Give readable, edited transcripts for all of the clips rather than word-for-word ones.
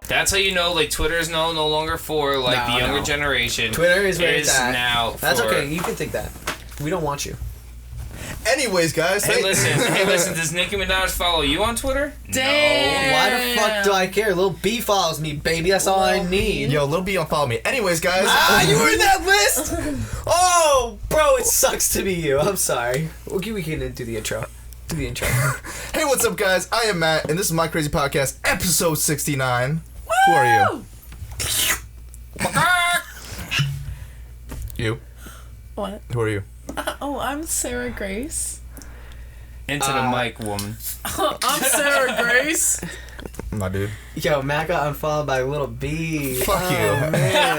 That's how you know, like, Twitter is no longer for, like, the younger generation. Twitter is where it's at. Now That's for... okay. You can think that. We don't want you. Anyways, guys. Hey, listen. Does Nicki Minaj follow you on Twitter? Damn. No. Why the fuck do I care? Lil B follows me, baby. That's all I need. Yo, Lil B don't follow me. Anyways, guys. You were in that list? Oh, bro, it sucks to be you. I'm sorry. We can do the intro. Do the intro. Hey, what's up, guys? I am Matt, and this is My Crazy Podcast, episode 69. Who are you? You. What? Who are you? I'm Sarah Grace. Into the mic, woman. I'm Sarah Grace. My dude. Yo, Matt got unfollowed by Lil B. Fuck you. Man.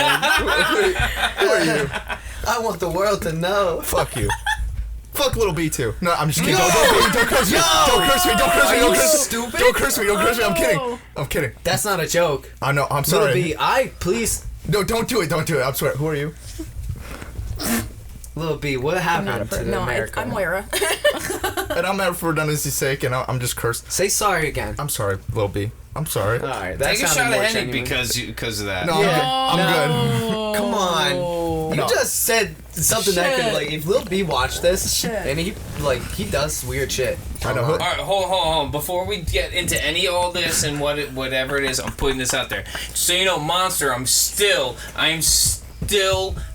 Who are you? I want the world to know. Fuck you. Fuck Lil B too. No, I'm just kidding. No! Don't curse me. Don't curse me. Don't curse me. Don't curse me. Stupid? Don't curse me. Don't curse me. I'm kidding. I'm kidding. That's not a joke. I know. I'm sorry. Lil B, please. No, don't do it. Don't do it. I'm sorry. Who are you? Lil B, what happened to America? I'm Moira. And I'm out for redundancy's sake, and I'm just cursed. Say sorry again. I'm sorry, Lil B. I'm sorry. All right, that Take a sounded shot more of Henny genuine. because of that. No, I'm good. Come on. You No. just said something that could, Shit. like, if Lil B watched this, Shit. and he does weird shit. I know. All right, hold on. Before we get into any of all this and whatever it is, I'm putting this out there. So you know, Monster, I'm still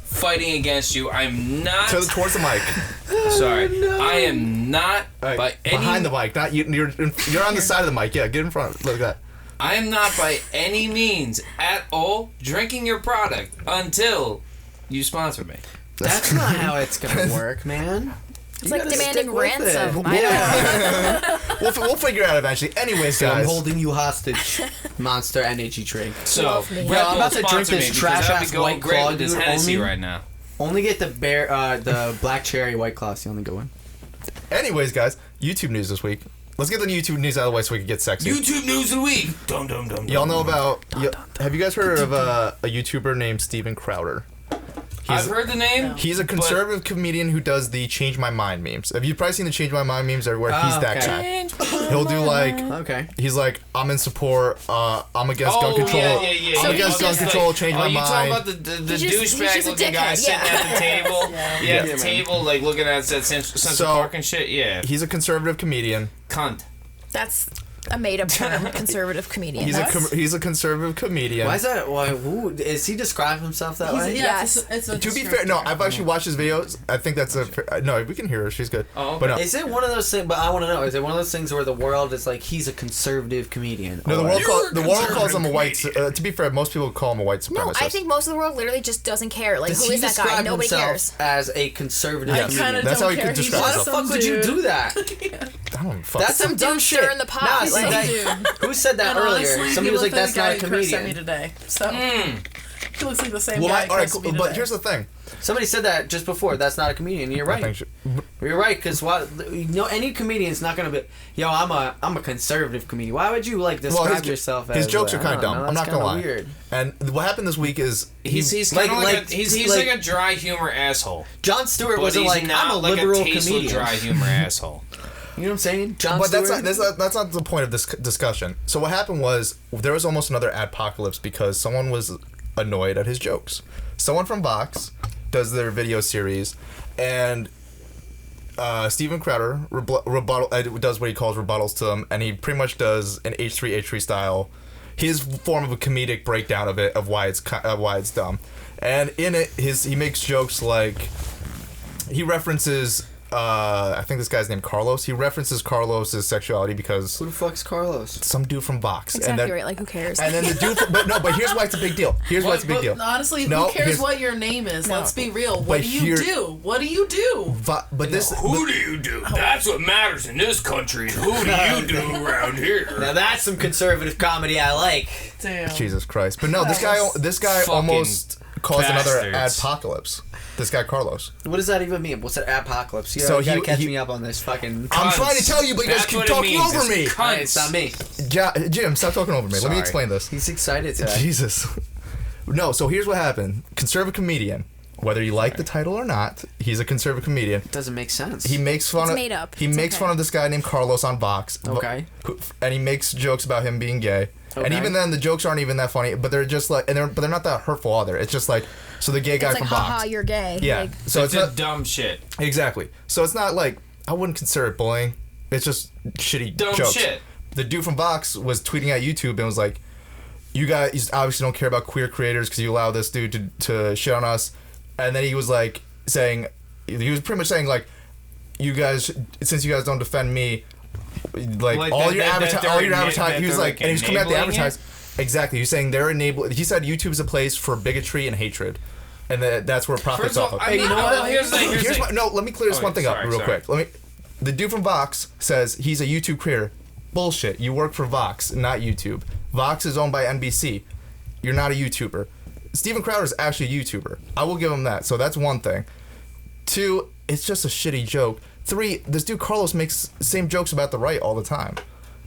fighting against you. I'm not. Towards the mic. Sorry, no. I am not by any. Behind the mic, not you. You're on the side of the mic. Yeah, get in front. Look at that. I am not by any means at all drinking your product until you sponsor me. That's not how it's gonna work, man. It's like demanding ransom. We'll figure it out eventually. Anyways, I'm guys. holding you hostage. Monster energy drink. So, Love me. Red Yo, I'm Bull about to drink sponsor this me because trash I'd be ass going White great Claw, with this dude, Hennessy only- right now. Only get the black cherry White Claw. It's the only good one. Anyways, guys. YouTube news this week. Let's get the YouTube news out of the way so we can get sexy. YouTube news of the week. Dum dum dum. Y'all know about? Have you guys heard of a YouTuber named Steven Crowder? I've heard the name. He's a conservative comedian who does the Change My Mind memes. Have you probably seen the Change My Mind memes everywhere? He's that guy. He'll do like, he's like, I'm in support, I'm against gun control. Yeah. I'm against gun control, change my mind. Are you talking about the douchebag looking guy sitting at the table? At the table, like looking at that Central Park and shit? Yeah. He's a conservative comedian. Cunt. That's a made-up term, conservative comedian. He's a conservative comedian. Why is that? Why? Who is he describing himself that way? Yes. It's a To be fair, no, I've actually watched his videos. I think that's no, we can hear her. She's good. Oh, okay. But no. Is it one of those things? But I want to know. Is it one of those things where the world is like he's a conservative comedian? No, the world calls him a white. To be fair, most people call him a white supremacist. No, I think most of the world literally just doesn't care. Like, Does who he is that guy? describe Nobody himself cares. as a conservative Yes. comedian? That's how he could describe Why the himself. fuck would you do that? I don't fuck. That's some dumb shit. Stir in the pot. Nah, see, Like, who said that And earlier? honestly, Somebody he was like, looked "That's like not a the guy Chris sent me comedian." today. So he looks like the same Well, guy all right, Chris sent me but today. here's the thing. Somebody said that just before. That's not a comedian. You're right. You're right, because any comedian's not gonna be. Yo, I'm a conservative comedian. Why would you like describe yourself as? His jokes are kind of I don't dumb. know, I'm not that's gonna lie. kinda Weird. And what happened this week is He's kind of like a dry humor asshole. Jon Stewart But wasn't he's like not I'm a like liberal a tasteful comedian. dry humor asshole. You know what I'm saying? Jon But Stewart. that's not the point of this discussion. So what happened was there was almost another adpocalypse because someone was annoyed at his jokes. Someone from Vox does their video series, and Steven Crowder does what he calls rebuttals to them, and he pretty much does an H3 style, his form of a comedic breakdown of it, of why it's dumb. And in it, he makes jokes like he references. I think this guy's named Carlos. He references Carlos's sexuality because Who the fuck's Carlos? some dude from Vox. Exactly right. Like, who cares? And then the dude, but here's why it's a big deal. Honestly, No, who cares here's- what your name is? Let's be real. But What do you here- do? What do you do? But this, Who do you do? That's what matters in this country. Who do you do around here? Now that's some conservative comedy I like. Damn. Jesus Christ! But no, this guy Fucking almost caused another bastards. apocalypse. This guy Carlos. What does that even mean? What's an apocalypse? You So gotta he- catch he- me up on this fucking. I'm trying to tell you, but you guys That's keep what it talking means. over me. It's Hey, cunts. it's not me. Jim, stop talking over me. Let me Sorry. explain this. He's excited today. Jesus. No, so here's what happened. Conservative comedian Whether you like the title or not, he's a conservative comedian. It doesn't make sense. He makes fun It's of made up. He It's makes okay. fun of this guy named Carlos on Vox. Okay. And he makes jokes about him being gay. Okay. And even then, the jokes aren't even that funny. But they're just like, but they're not that hurtful either. It's just like, so the gay guy It's like, from Vox. haha, you're gay. Yeah. Like, So it's it's just not dumb shit. exactly. So it's not like I wouldn't consider it bullying. It's just shitty Dumb jokes. shit. The dude from Vox was tweeting at YouTube and was like, "You guys obviously don't care about queer creators because you allow this dude to shit on us." And then he was like saying, he was pretty much saying like, "You guys, since you guys don't defend me, like all your advertising." He was like, and he was coming at the advertise. Exactly. He's saying they're enabling. He said YouTube's a place for bigotry and hatred, and that's where it profits off of. Hey, you know what? Here's the thing. No, let me clear this Okay, one thing up sorry, real sorry. quick. The dude from Vox says he's a YouTube creator. Bullshit. You work for Vox, not YouTube. Vox is owned by NBC. You're not a YouTuber. Steven Crowder is actually a YouTuber. I will give him that. So that's one thing. 2, it's just a shitty joke. 3, this dude Carlos makes the same jokes about the right all the time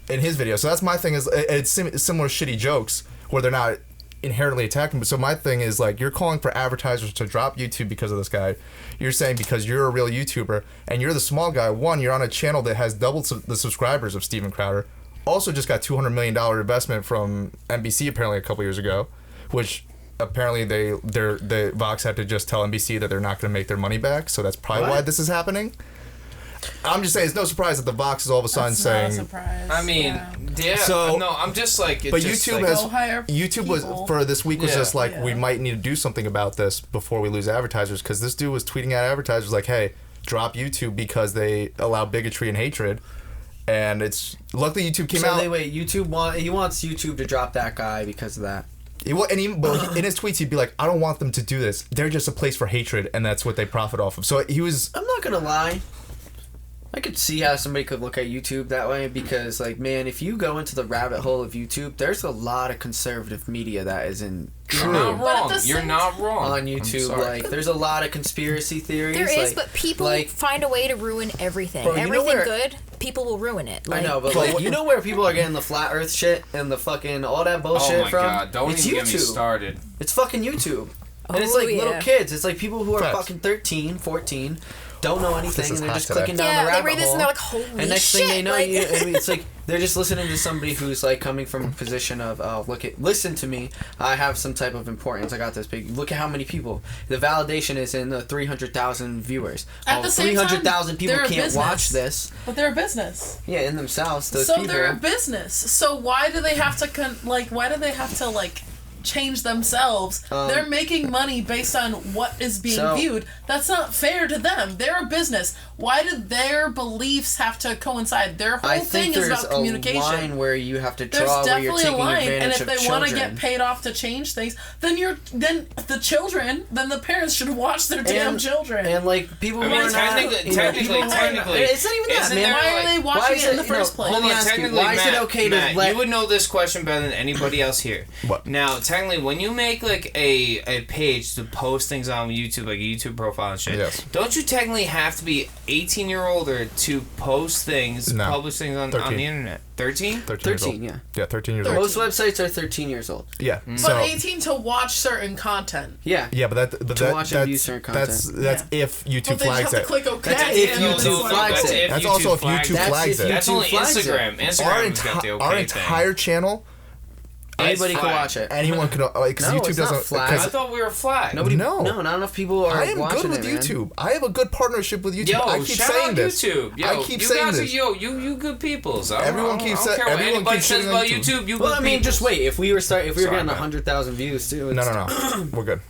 in his videos. So that's my thing is it's similar shitty jokes where they're not inherently attacking. But so my thing is like you're calling for advertisers to drop YouTube because of this guy. You're saying because you're a real YouTuber and you're the small guy. One, you're on a channel that has double the subscribers of Steven Crowder. Also, just got $200 million investment from NBC apparently a couple years ago, which apparently the Vox had to just tell NBC that they're not going to make their money back. So that's probably why this is happening. I'm just saying it's no surprise that the Vox is all of a sudden That's saying. not a surprise. I mean, yeah. So- no, I'm just like. But just YouTube like, has Go hire YouTube was people. for this week was Yeah. just like we Yeah. might need to do something about this before we lose advertisers because this dude was tweeting at advertisers like, hey, drop YouTube because they allow bigotry and hatred, and it's luckily YouTube came out. He wants YouTube to drop that guy because of that. But in his tweets he'd be like, I don't want them to do this. They're just a place for hatred, and that's what they profit off of. So he was. I'm not gonna lie. I could see how somebody could look at YouTube that way because, like, man, if you go into the rabbit hole of YouTube, there's a lot of conservative media that is in You're not But at wrong. the You're same not wrong. on YouTube. sorry. Like, there's a lot of conspiracy theories. there is, like, but people like, find a way to ruin everything. Bro, you know Everything where- good, people will ruin it. I Like, know, but like, you know where people are getting the flat Earth shit and the fucking all that bullshit Oh my from? god! Don't it's even get me YouTube. started. It's fucking YouTube. And it's Oh, like little yeah. kids. It's like people who are Facts. fucking 13, 14, don't know anything, is and they're hot just today. clicking down yeah, the they rabbit read this hole. and they're like, holy And next shit. thing they know, like, I mean, it's like they're just listening to somebody who's like coming from a position of, listen to me. I have some type of importance. I got this big. Look at how many people. The validation is in the 300,000 viewers. At the same time, 300,000 people they're a can't business. watch this. But they're a business. Yeah, in themselves, those So people. they're a business. So why do they have to change themselves? They're making money based on what is being So- viewed. That's not fair to them. They're a business. Why do their beliefs have to coincide? Their whole I thing think is there's about a communication. line where you have to There's draw where you're definitely a taking line, advantage and if of they children. want to get paid off to change things, then the parents should watch their damn children. And like people I who mean, are technically, not, technically, it's not even that, isn't man. there, why are like- they why watching is it in it- the first place? Let me ask you, technically, why is it Matt, okay Matt, to let? you would know this question better than anybody else here. What? Now, technically, when you make like a page to post things on YouTube, like a YouTube profile and shit, Yes. don't you technically have to be 18 or older to post things, No. publish things on 13. the internet? 13? 13, yeah. Yeah, 13 years 13. old. Most websites are 13 years old. Yeah. But So 18 to watch certain content. Yeah. yeah, but watch and view certain that's content. if Well, YouTube they just flags have to it. click OK. That's if and YouTube it's like- flags that's it. if That's also if flags YouTube it. flags it. That's YouTube only flags it. Instagram. Instagram's got the okay Our thing. entire channel, Anybody can flagged. watch it. anyone can because No, YouTube it's not doesn't. flagged. I 'cause thought we were flagged. Nobody. No. not enough people are I am watching good with it, man. YouTube. I have a good partnership with YouTube. Yo, I keep shout saying out this. YouTube. Yo, I keep you saying guys this. Are, you good peoples. Everyone keeps I sa- don't care what everyone anybody keeps says shitting about on YouTube. YouTube. You Well, good I mean, peoples. just wait. If we were Sorry, getting man. 100,000 views too, No. We're good.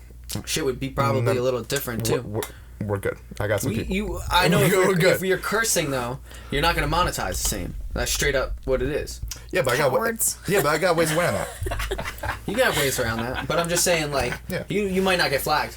shit would be probably No. a little different too. We're good. I got some people. I know We're good. if you're cursing though, you're not gonna monetize the same. That's straight up what it is. Yeah, but Cowards. I got ways around that. You got ways around that, but I'm just saying like Yeah. you might not get flagged.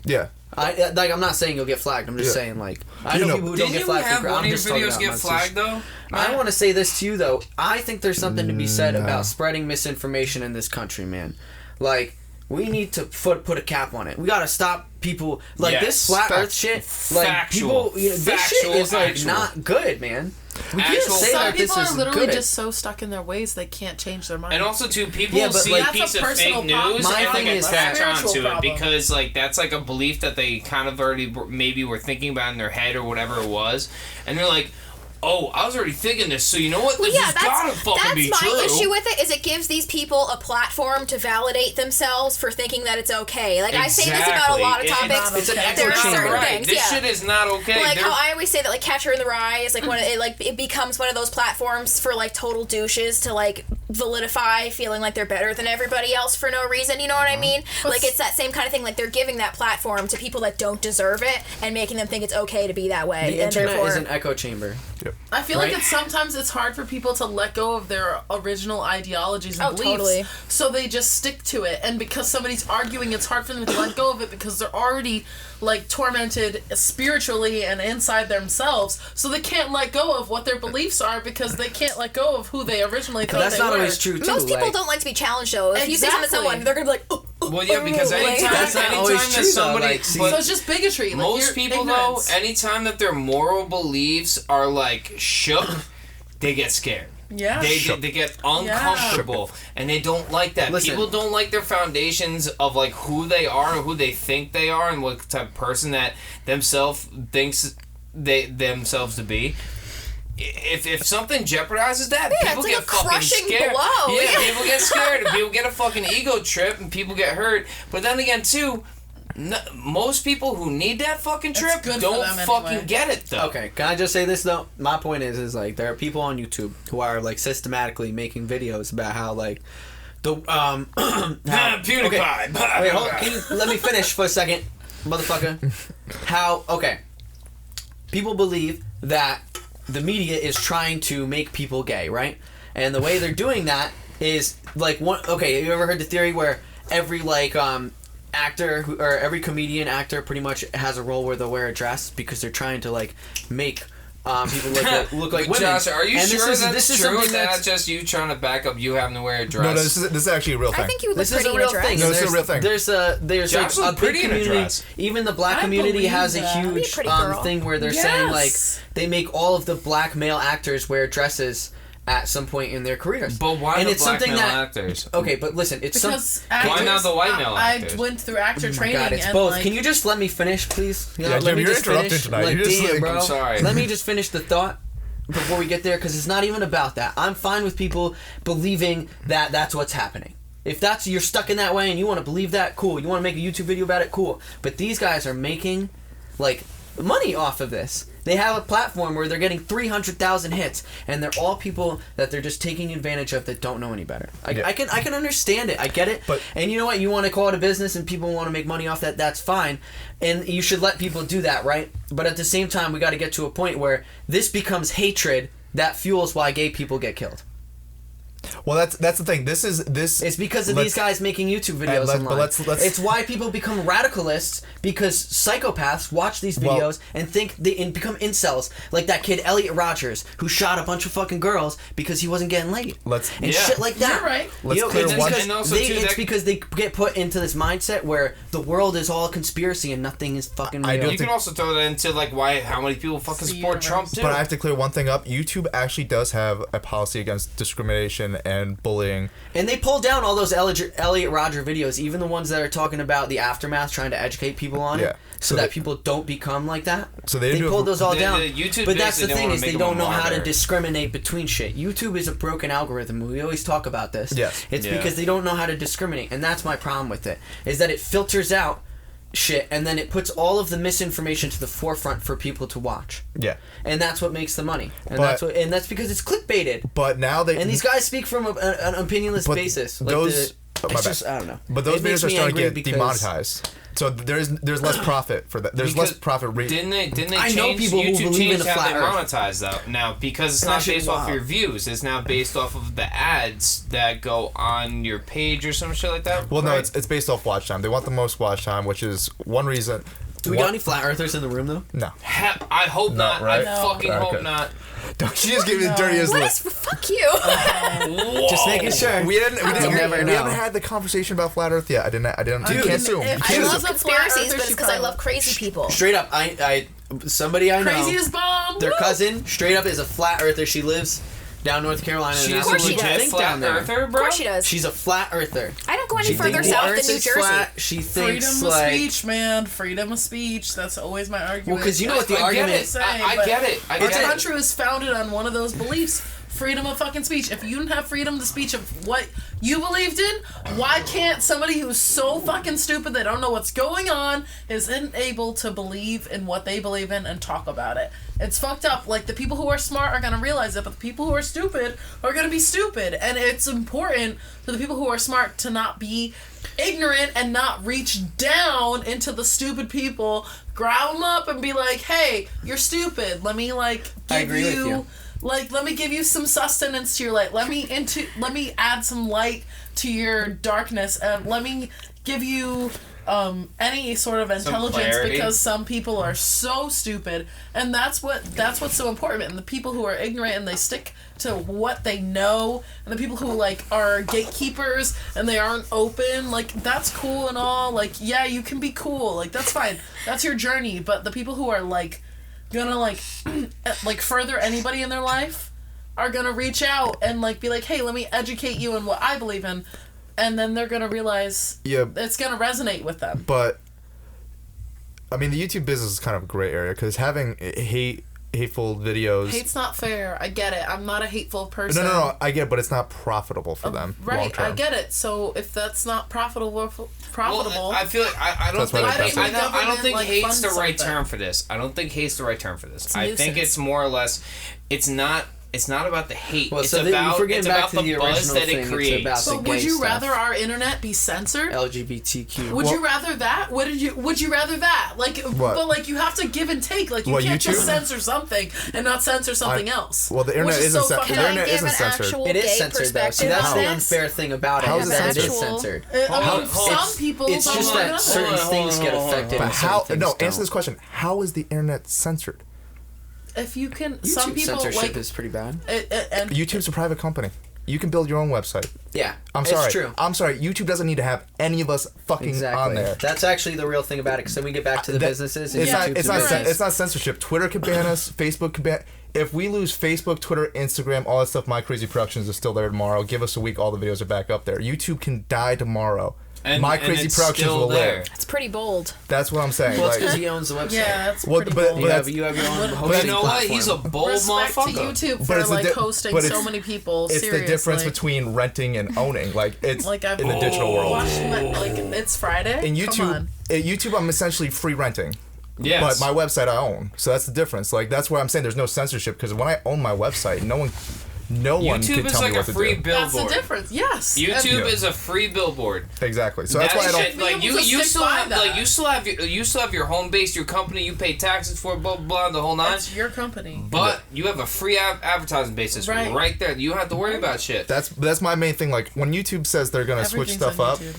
Yeah. I'm not saying you'll get flagged. I'm just Yeah. saying like I know people who don't Didn't get you flagged have for. one I'm of your just talking videos about get monetization. flagged though? I want to say this to you though. I think there's something to be said No. about spreading misinformation in this country, man. Like We need to put a cap on it. We gotta stop people like this flat Earth shit. Like Factual. people, this shit is like not good, man. We can't say Some that this people is are literally good. just so stuck in their ways they can't change their mind. And also, too, people Yeah, but, see like, a piece of that's a fake personal problem. news My and thing like is attach that- onto it Spiritual because like that's like a belief that they kind of already maybe were thinking about in their head or whatever it was, and they're like, oh, I was already thinking this, so you know what? Well, This yeah, has gotta fucking be that's true. my issue with it. Is it gives these people a platform to validate themselves for thinking that it's okay. Like I say this about a lot of topics. It's an It's there echo are chamber. certain Right. things. This Yeah. shit is not okay. Like They're- how I always say that like Catcher in the Rye is like it becomes one of those platforms for like total douches to like validify feeling like they're better than everybody else for no reason, you know what I mean? Like it's that same kind of thing, like they're giving that platform to people that don't deserve it and making them think it's okay to be that way. The and internet therefore, is an echo chamber. I feel Right? like sometimes it's hard for people to let go of their original ideologies and Oh, beliefs. totally. So they just stick to it. And because somebody's arguing, it's hard for them to let go of it because they're already like tormented spiritually and inside themselves. So they can't let go of what their beliefs are because they can't let go of who they originally thought That's they not were. always true too. most people like, don't like to be challenged though. If you say something to Exactly. someone, they're gonna be like, oh, well, yeah, because anytime, That's not always anytime true, that though, somebody, like, see- but So it's just bigotry. Like, most your people ignorance. though, anytime that their moral beliefs are like shook, they get scared. Yeah. They get uncomfortable and they don't like that. Listen. People don't like their foundations of like who they are and who they think they are and what type of person that themselves thinks they themselves to be. If something jeopardizes that, Yeah, people it's like get a fucking crushing scared. blow. Yeah, Yeah. people get scared and people get a fucking ego trip and people get hurt. But then again, too, most people who need that fucking trip good for don't them fucking anyway. get it though. Okay, can I just say this though? My point is like there are people on YouTube who are like systematically making videos about how like the PewDiePie. Okay. Wait, hold. Can you let me finish for a second, motherfucker? People believe that the media is trying to make people gay, right? And the way they're doing that is like one. Okay, you ever heard the theory where every like actor or every comedian actor pretty much has a role where they'll wear a dress because they're trying to like make people look like women. Josh, are you And sure this that's is true? something Is that that's just you trying to back up you having to wear a dress? No, this is actually a real thing. I think you would look This is pretty a in real a dress. thing. No, this is a real thing. There's Josh like looked a pretty big in a community. dress. Even the black I community believe has a that. Be a huge pretty girl. thing where they're saying like Yes. they make all of the black male actors wear dresses at some point in their careers. But why and the it's black something male that actors? okay, but listen, it's Because Why not the white male I actors? went through actor Oh my training God, it's and both. like, Can you just let me finish, please? You know, Yeah, let Jim, me you're just interrupting finish. tonight. Like, You're just damn, like- bro. I'm sorry. Let me just finish the thought before we get there, because it's not even about that. I'm fine with people believing that that's what's happening. If that's you're stuck in that way and you want to believe that, cool. You want to make a YouTube video about it, cool. But these guys are making like money off of this. They have a platform where they're getting 300,000 hits, and they're all people that they're just taking advantage of that don't know any better. I can understand it. I get it. But- and you know what? You want to call it a business, and people want to make money off that. That's fine, and you should let people do that, right? But at the same time, we got to get to a point where this becomes hatred that fuels why gay people get killed. Well, that's the thing. This It's because of these guys making YouTube videos but online. let's- It's why people become radicalists, because psychopaths watch these Well- videos and think and become incels, like that kid Elliot Rogers who shot a bunch of fucking girls because he wasn't getting laid. Yeah. Shit like that. You're right. Let's You know, clear it's one- because And also, they, too, it's that- because they get put into this mindset where the world is all a conspiracy and nothing is fucking real. I don't You can also throw that into like how many people fucking The support universe. Trump too. But I have to clear one thing up. YouTube actually does have a policy against discrimination and bullying. And they pulled down all those Elliot Roger videos, even the ones that are talking about the aftermath, trying to educate people on Yeah. it, so So that they- people don't become like that. So they do pulled a- those all The- down. the YouTube but that's the basically didn't thing wanna is they make don't them know how to martyr. discriminate between shit. YouTube is a broken algorithm. We always talk about this. Yes. It's Yeah. because they don't know how to discriminate, and that's my problem with it. Is that it filters out shit and then it puts all of the misinformation to the forefront for people to watch. Yeah. And that's what makes the money. And But- that's because it's clickbaited. But now they And these guys speak from an opinionless But basis. Like those- the, my it's bad. just, I don't know. But those It makes videos are me starting to angry get because- demonetized. So there's less profit for that. There's less Because profit rate. Didn't they I know change people who YouTube believe in changed a how flat they earth. monetize though now because it's And that not shit based off wild. your views. It's now based off of the ads that go on your page or some shit like that. Well, no, right? it's based off watch time. They want the most watch time, which is one reason. Do we got any flat earthers in the room though? No. I hope not. Right? I fucking hope Okay. not. Don't you just give me the dirtiest What list. is? Fuck you. Just making sure. We haven't never know. had the conversation about flat Earth yet. I didn't. You can't assume. You if can't I assume. was a flat Conspiracies, earther, but it's she because I probably- love crazy people. Straight up, I somebody I know. Craziest bomb. Their Woo! cousin, straight up, is a flat earther. She lives down North Carolina. and She's that's a what she people legit think flat down there. earther, Of bro. course she does. She's a flat earther. I don't go any She further thinks the south Earth than New is Jersey. flat. She thinks Freedom of like. speech, man. Freedom of speech. That's always my argument. Well, because you know what the I argument get is. it. I get it. I Our get it. country was founded on one of those beliefs. Freedom of fucking speech. If you didn't have freedom of speech of what you believed in, why can't somebody who's so fucking stupid they don't know what's going on isn't able to believe in what they believe in and talk about it? It's fucked up. Like, the people who are smart are gonna realize it, but the people who are stupid are gonna be stupid. And it's important for the people who are smart to not be ignorant and not reach down into the stupid people, ground them up and be like, hey, you're stupid. Let me, like, I give agree with you. Like, let me give you some sustenance to your light. Let me add some light to your darkness, and let me give you any sort of intelligence, clarity. because some people are so stupid, and that's what's so important. And the people who are ignorant and they stick to what they know, and the people who like are gatekeepers and they aren't open, like, that's cool and all. Like, yeah, you can be cool. Like, that's fine. That's your journey. But the people who are like gonna like further anybody in their life are gonna reach out and like be like, hey, let me educate you in what I believe in, and then they're gonna realize it's gonna resonate with them. But I mean, the YouTube business is kind of a gray area because having hateful videos. Hate's not fair. I get it. I'm not a hateful person. No. I get it, but it's not profitable for them. Right, long term. I get it. So if that's not profitable, Well, I feel like I don't That's think why I they don't think like, hate's the fund right something. term for this. I don't think hate's the right term for this. It's I think nuisance. it's more or less. It's not about the hate. Well, it's so about if we're getting it's back about to the the buzz original that thing, it it's creates. about the But would gay you stuff. rather our internet be censored? LGBTQ. Would you rather that? Would you rather that? Like, What? but like you have to give and take. Like, you What, can't just YouTube? censor something and not censor something else. well, the internet Which is isn't so cen- fucking the Can internet I give isn't an censored. actual It is gay censored though. See, perspective that's on the this? unfair thing about it. How is is it that it is censored? censored. I mean, hold some on. people. It's just don't that know. certain things get affected. But and certain how? things No, don't. answer this question. How is the internet censored? If you can, YouTube some people censorship like is pretty bad. and YouTube's a private company. You can build your own website. Yeah, I'm sorry. It's true. I'm sorry. YouTube doesn't need to have any of us fucking Exactly. on there. That's actually the real thing about it. Because then we get back to the That- businesses. And It's Yeah, not. YouTube's It's a not. business. It's not censorship. Twitter could ban us. Facebook could ban. If we lose Facebook, Twitter, Instagram, all that stuff, My Crazy Productions is still there tomorrow. Give us a week. All the videos are back up there. YouTube can die tomorrow. My Crazy it's Productions still will there. live. It's pretty bold. That's what I'm saying. Well, it's Like, because he owns the website. yeah, that's Well, pretty but- bold. You but have your own But hosting You know what? platform. He's a bold Respect to motherfucker. YouTube But for it's the like di- hosting but so it's- many people. it's seriously. the difference between renting and owning. Like it's Like, I've in the digital world. watched like it's Friday. In Come YouTube, on. I'm essentially free renting. Yes. But my website I own, so that's the difference. Like that's why I'm saying there's no censorship because when I own my website, no one YouTube can is tell like me a what to free do. That's the billboard. difference. Yes. YouTube Yeah. is a free billboard. Exactly. So that's why I don't. Shit, like Be you, able to you stick still by have that. like you still have your home base, your company, you pay taxes for, blah blah, blah the whole nine. That's your company. But you have a free advertising basis right there. You don't have to worry about shit. That's my main thing. Like when YouTube says they're gonna switch Everything's stuff on up, YouTube.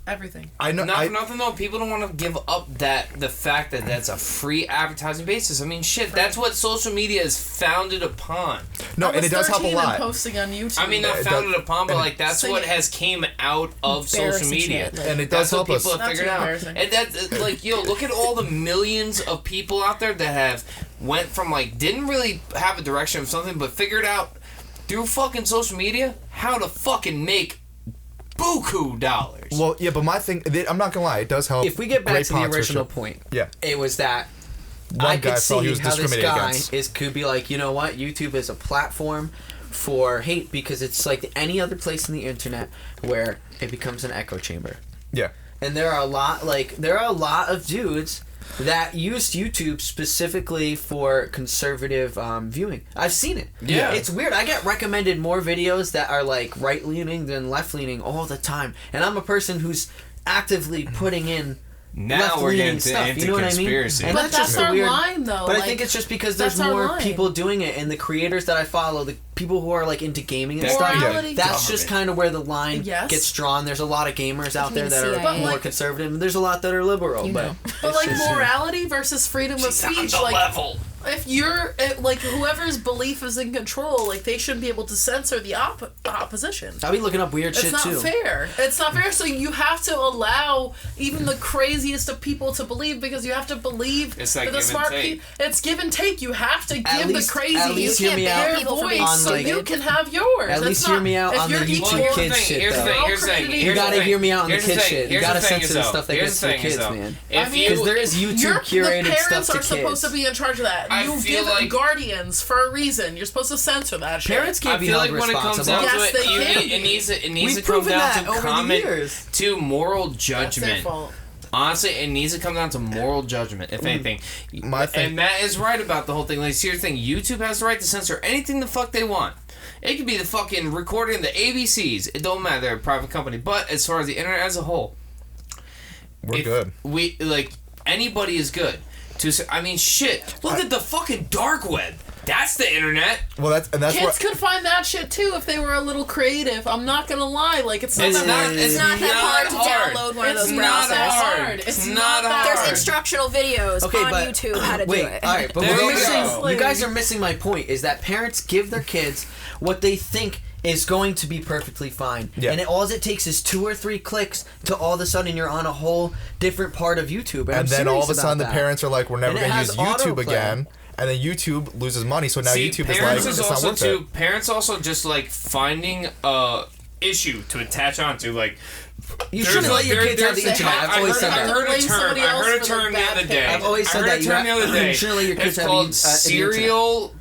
Everything. I know. Not for nothing though, people don't want to give up the fact that that's a free advertising basis. I mean, shit, that's what social media is founded upon. no, I and was it does help a 13 and lot. posting on YouTube. I mean, not it founded does- upon, but and like that's So what you- has came out of social Embarrassing media. shit, like- And it That's does what help us. people have Not figured too out. embarrassing. And that's like, yo, look at all the millions of people out there that have went from like didn't really have a direction of something, but figured out through fucking social media how to fucking make buku dollars. Well, yeah, but my thing, I'm not gonna lie, it does help. If we get back Great to the original sponsorship. point, Yeah. it was that One I guy could felt see he was how this discriminated guy against. could be like, you know what, YouTube is a platform for hate because it's like any other place in the internet where it becomes an echo chamber. Yeah. And there are a lot of dudes that used YouTube specifically for conservative viewing. I've seen it. Yeah. It's weird. I get recommended more videos that are like right leaning than left leaning all the time. And I'm a person who's actively putting in Now we're getting into you know what conspiracy. I mean? And But that's just our the weird line, though. But I like, think it's just because there's that's our more line. people doing it, and the creators that I follow, the people who are like into gaming and stuff, Morality. that's just kind of where the line Yes. gets drawn. There's a lot of gamers out there that are CIA. more like- conservative, and there's a lot that are liberal. But But like morality versus freedom of She's on speech, the like level. if you're like whoever's belief is in control, like they shouldn't be able to censor the opposition. I'll be looking up weird It's shit not too. fair. It's not fair. So you have to allow even the craziest of people to believe, because you have to believe It's like that the give and smart take. people. It's give and take. You have to give least- the crazy at least hear me out their people for being voice, so like- you can have yours. At It's least not, hear me out if on you're the equal- YouTube Here's the kids thing, shit, here's the though. thing, here's the thing, You here's You the gotta thing, hear me out on the here's kid thing, shit. You here's gotta the thing censor is the though, stuff that here's gets the for thing is kids, though, man. If I mean, you, Because there is YouTube curated the parents stuff are to supposed kids. to be in charge of that. I You feel give like- guardians for a reason. You're supposed to censor that shit. Parents I can't be feel held like when it comes responsible. down Yes, to it, they can it needs to We've come proven down that to over the common years. to moral That's their judgment. fault. Honestly, it needs to come down to moral judgment, if anything. My thing- And Matt is right about the whole thing. Like, here's the thing: YouTube has the right to censor anything the fuck they want. It could be the fucking recording of the ABCs. It don't matter. They're a private company. But as far as the internet as a whole, We're good. We like anybody is good. I mean, shit. Look at the fucking dark web. That's the internet. Well, that's Kids what. could find that shit too if they were a little creative. I'm not gonna lie, like it's not It's that not. hard. It's not that hard to download one of It's those not browsers. that hard. It's not that There's hard. instructional videos Okay, on but- YouTube how to Wait, do it. all right, but There we're you missing. go. You guys are missing my point. Is that parents give their kids what they think is going to be perfectly fine, Yeah. and all it takes is 2 or 3 clicks to all of a sudden you're on a whole different part of YouTube, And then all of a serious sudden the about that. parents are like, we're never And it going to has use YouTube autoplay. again. And then YouTube loses money, so now See, YouTube is like, parents it's is not also worth too. it. Parents also just like finding a issue to attach onto. Like, You there's shouldn't a- let your there- kids have the there's a- internet. I've I always heard- said I that. heard a Blame term. somebody I heard a else for the term the bad other day. parents. I've always I said heard that. a term the other day. You shouldn't let your kids It's have called the internet. serial.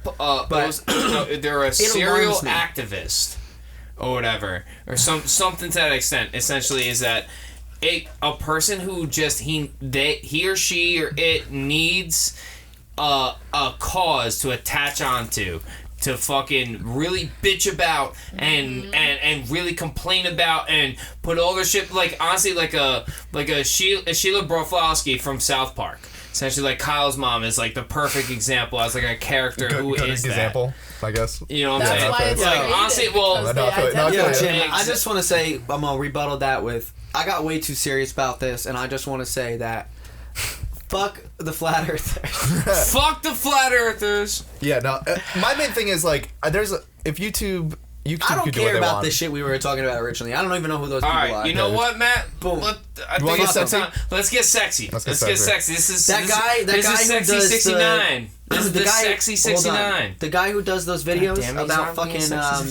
They're a serial alarms me. activist, or whatever, or something to that extent. Essentially, is that a person who just he or she or it needs a cause to attach onto, to fucking really bitch about and really complain about and put all their shit, like honestly like a Sheila Broflovsky from South Park. Essentially, like Kyle's mom is like the perfect example as like a character who Good is example, I guess. that. You know what I'm That's saying? why it's Like, rated, honestly, well, because No, I feel- they no, I feel identify- you. Jim, I just want to say, I'm going to rebuttal that with, I got way too serious about this, and I just want to say that, fuck the flat earthers. fuck the flat earthers. Yeah, no. My main thing is like, if YouTube I don't could do what care they about want. this shit we were talking about originally. I don't even know who those All people right, are. you know what, Matt? Boom. I You wanna think get it's sexy? time. Let's get sexy. Let's Let's get get sexy. sexy. This is That this guy Is, that this guy is who sexy does 69. This is the sexy hold on. 69. The guy who does those videos damn, he's about not being fucking, sexy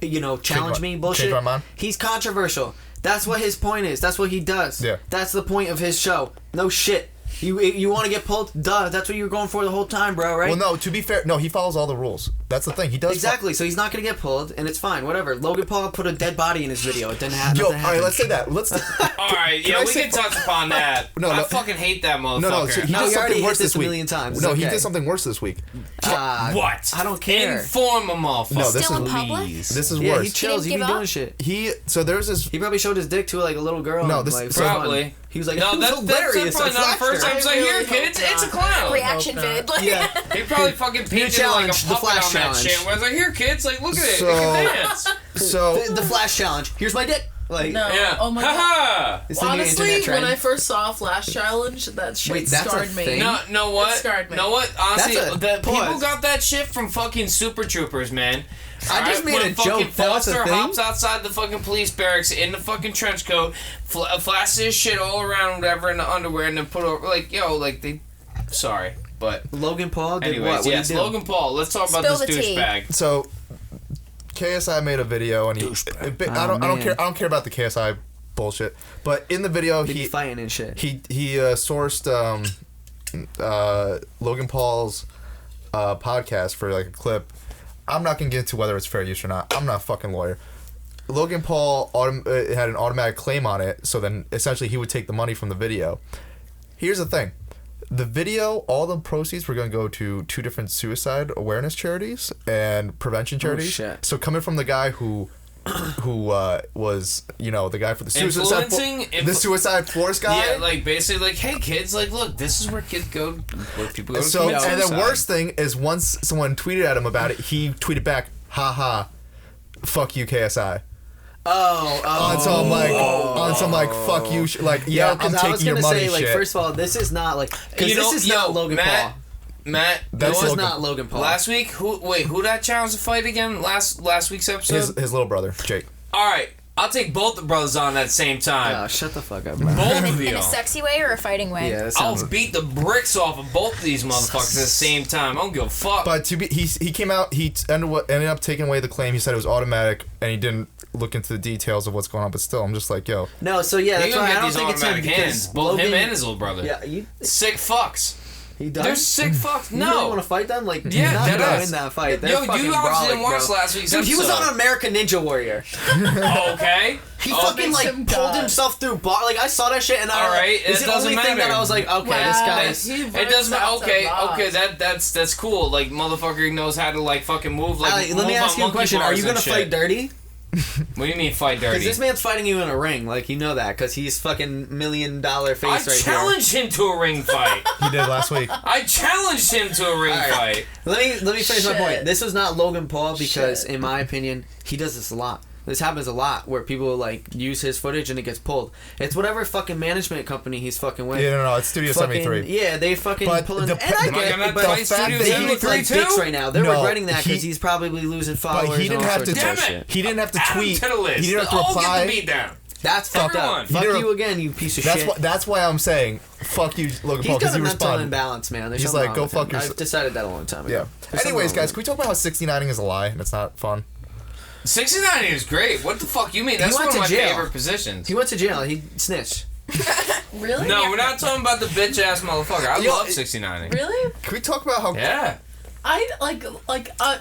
69. challenge me bullshit. Change my mind? He's controversial. That's what his point is. That's what he does. Yeah. That's the point of his show. No shit. You want to get pulled? Duh. That's what you were going for the whole time, bro. Right? Well, no. To be fair, no. He follows all the rules. That's the thing. He does Exactly. So he's not gonna get pulled, and it's fine. Whatever. Logan Paul put a dead body in his video. It didn't happen. Yo, all right. Let's say that. Let's. All right, Can yeah, I we say can touch upon that. No, I no. fucking hate that motherfucker. No. So he No, did you already something hit worse this this a week. million times. No, It's he okay. did something worse this week. What? I don't care. Inform a motherfucker. No, this Still is in public? this is Yeah, worse. he chills. He didn't be give doing up? shit. So there's this. He probably showed his dick to like a little girl. No, and, this- like, so- for fun. Probably. He was like, No, "It was that's hilarious." probably not the first time. He's like, really here, hope kids, it's a not. clown. Reaction vid. Like, Yeah. He probably fucking painted like a challenge, the puppet flash on that challenge. shit. Where it's like, here, kids, like, look at it. So- It can dance. So The Flash challenge. Here's my dick. Like, No. Yeah. Oh my god. Ha it's the new Honestly, internet trend. when I first saw Flash Challenge, that shit Wait, that's a scarred me. thing? No, know what? It scarred me. Know what? Honestly, That's a the people pause. got that shit from fucking Super Troopers, man. I just made when a fucking joke. That was a Foster thing? hops outside the fucking police barracks in the fucking trench coat, flashes his shit all around, whatever, in the underwear, and then put over, like, yo, like, they... Sorry, but... Logan Paul did Anyways, what? What yes, did he do? Logan Paul. Let's talk about Spill this the tea. douchebag. So KSI made a video and I don't man. care about the KSI bullshit. But in the video They be he fighting and shit. sourced Logan Paul's podcast for like a clip. I'm not gonna get into whether it's fair use or not. I'm not a fucking lawyer. Logan Paul had an automatic claim on it, so then essentially he would take the money from the video. Here's the thing. The video, all the proceeds were going to go to 2 different suicide awareness charities and prevention charities. shit. So coming from the guy who who was the guy for the Influencing? the Suicide Force guy. Yeah, like basically like, hey kids, like look, this is where kids go, where people go to So commit and the suicide. worst thing is once someone tweeted at him about it, he tweeted back, "Haha, fuck you, KSI." On some like fuck you, I'm taking your money. Like, shit. first of all, this is not like because this is not Logan Paul. Matt, That's This is Logan. not Logan Paul. last week, who that challenged to fight again? Last week's episode. His little brother, Jake. All right, I'll take both the brothers on at the same time. Oh, shut the fuck up, bro. Both of In you. a sexy way or a fighting way? Yeah, that sounds. I'll beat the bricks off of both of these motherfuckers at the same time. I don't give a fuck. But he came out. He ended up taking away the claim. He said it was automatic, and he didn't look into the details of what's going on. But still, I'm just like, yo. No, so yeah, You're that's gonna why I get don't these think it's him automatic hands. because Both Logan, him and his little brother. Yeah, you. Sick fucks. He does. They're sick fucks. You really No. want to fight them? Like, Yeah, not dead gonna ass. win that fight. They're Yo, fucking you obviously didn't brawling, watch bro. last week's Dude, he was episode. on American Ninja Warrior. Okay. He Oh, fucking makes like him pulled God. himself through like I saw that shit and I All right, it's it the doesn't only thing that matter. I was like, okay, Wow. this He It works doesn't. out to Okay, boss. okay. That's cool. Like motherfucker knows how to like fucking move. Like guy. Let me move ask on you a monkey question. Are bars you and gonna shit. fight dirty? What do you mean fight Because dirty? this man's fighting you in a ring. Like you know that because he's fucking $1 million face I right here. challenged him to a ring fight. He did last week. I challenged him to a ring All right. fight. Let me finish my Shit. point. This was not Logan Paul because, Shit. in my opinion, he does this a lot. This happens a lot where people like use his footage and it gets pulled. It's whatever fucking management company he's fucking with. Yeah, no, it's Studio Fucking, 73. yeah, they fucking But pulling. the- And I Am I get gonna it, but fight Studio they 73 look like too? dicks right now. They're No, regretting that because he- he's probably losing followers. But he didn't and all have to. sorts of Damn it. bullshit. He didn't have to Add him tweet. to the list. He didn't have to All reply. get the beat down. That's fucked Everyone. up. He Fuck didn't- you again, you piece of That's shit. why. That's why I'm saying, fuck you, Logan He's Paul, because got a you mental responded. imbalance, man. There's He's something like, wrong go with fuck him. yourself. I've decided that a long time Yeah. ago. There's something Anyways, wrong guys, with can we talk about how 69'ing is a lie and it's not fun? 69 is great. What the fuck you mean? That's went one of my to jail. favorite positions. He went to jail. He snitched. Really? No, we're not talking about the bitch ass motherfucker. I Yo, love 69. Really? Can we talk about how? Yeah. I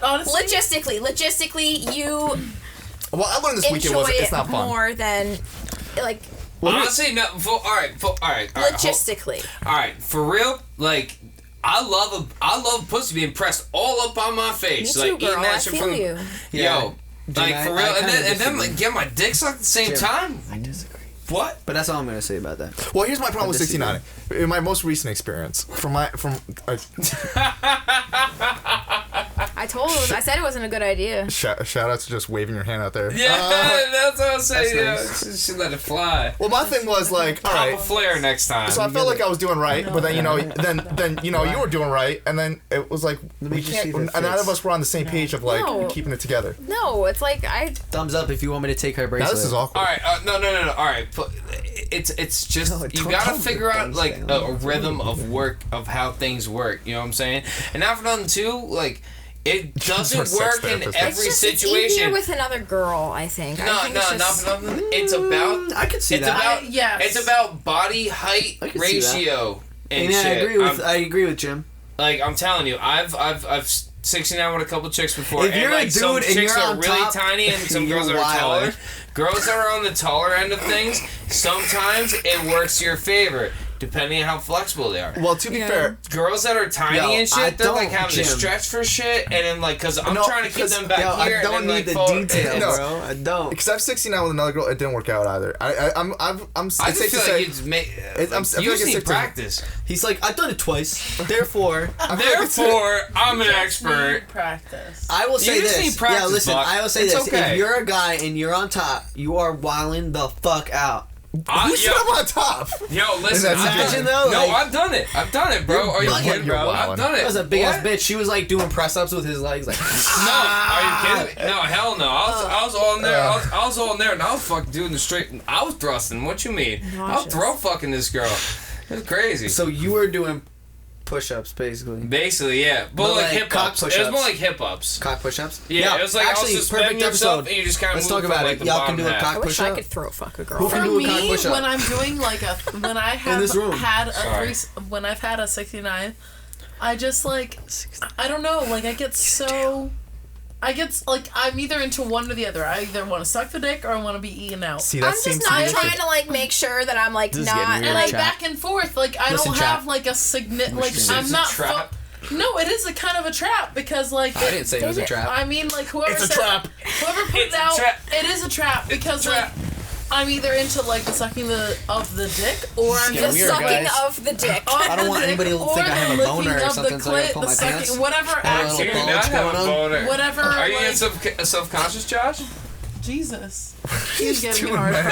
honestly. Logistically, you Well, I learned this week enjoy it's it not fun. more than like Honestly, no. All right. logistically. All right, for real. Like, I love pussy being pressed all up on my face. Me too, like girl. eating I that shit feel from. you. Yeah. Yo, Jim, like I- for I real, and kinda then disagree. like get my dicks sucked at the same Jim, time. I disagree. What? But that's all I'm gonna say about that. Well, here's my problem with disagree. 69. In my most recent experience, I said it wasn't a good idea. shout out to just waving your hand out there. Yeah, that's what I was saying. Yeah, That's nice. she let it fly. Well, my thing was like, all Pop a right. flare next time. So I felt like I was doing right, but then then you were doing right, and then it was like me we just can't. see if it And none fits. of us were on the same page of like No. keeping it together. No, it's like Thumbs up if you want me to take her Now bracelet. this is awkward. All right, no. All right, it's just No, you don't gotta tell me figure the out things, like man. a rhythm of work of how things work. You know what I'm saying? And not for nothing too, like it doesn't Our sex work in therapist. every it's easier situation. with another girl. I think. I No, think no, it's not just, for nothing. It's about I could see it's that. about yes. it's about body height I can see that. ratio and yeah, shit. I agree with Jim. Like I'm telling you, I've 69 with a couple chicks before, If and you're a like some dude and chicks you're are on really top, tiny, and some you're girls are wild. taller. Girls that are on the taller end of things, sometimes it works to your favor, depending on how flexible they are. Well, to be fair, Girls that are tiny Yo, and I shit, they're like don't, having to Jim. stretch for shit, and then like, cause I'm No, trying to keep 'cause, them back Yo, here, I don't and then need like the forward. details, No. bro. I don't. because I've 69 with another girl, it didn't work out either. I'm I it's just safe to feel say. like it's I'm- I feel you like just it's need safe to- practice. He's like, I've done it twice. Therefore, Therefore, I'm an Just expert. need practice. I will say just this. need practice, yeah, listen. Buck. I will say It's this. okay. If you're a guy and you're on top, you are wilding the fuck out. Who said I'm on top? Yo, listen. That's Imagine though, No, like- I've done it. I've done it, bro. Are you bugging. kidding, You're bro? I've wildin'. done it. That was a big ass What? bitch. She was like doing press ups with his legs, like. No, are you kidding me? No, hell no. I was all in there. I was all in there, and I was fucking doing the straight. I was thrusting. What you mean? I was Nauseous. throw fucking this girl. It was crazy. So you were doing push-ups, basically. Basically, yeah, but, But like like hip cock ups. It was push-ups. more like hip ups. Cock push-ups. Yeah, it was like actually also suspending perfect yourself, episode. and you just kind of Let's move talk about from, it. like, the Y'all can do bottom a half. cock I wish I push-up. could throw fuck a girl. Who For can do a cock me, push-up? when I'm doing like when I have this room. had a Sorry. when I've had a 69, I just like I don't know, like I get so like I'm either into one or the other. I either want to suck the dick or I want to be eaten out. See, that I'm seems just to be not the trying thing. to like make sure that I'm like This is not getting weird. And I like Chat. back and forth. Like I Listen, don't chat. have like a significant. Like This is I'm a not. trap. No, it is a kind of a trap because like I didn't say it was a trap. I mean, like whoever It's a said, trap. Whoever put it out, it is a trap because like I'm either into like the sucking of the dick or I'm getting just weird, Sucking guys. of the dick. I don't want anybody to think I have a boner or something, so I gotta pull my pants. Whatever a acts, little You do not have a boner. whatever. Are you like, self-conscious, Josh? Jesus, he's getting doing, hard. man?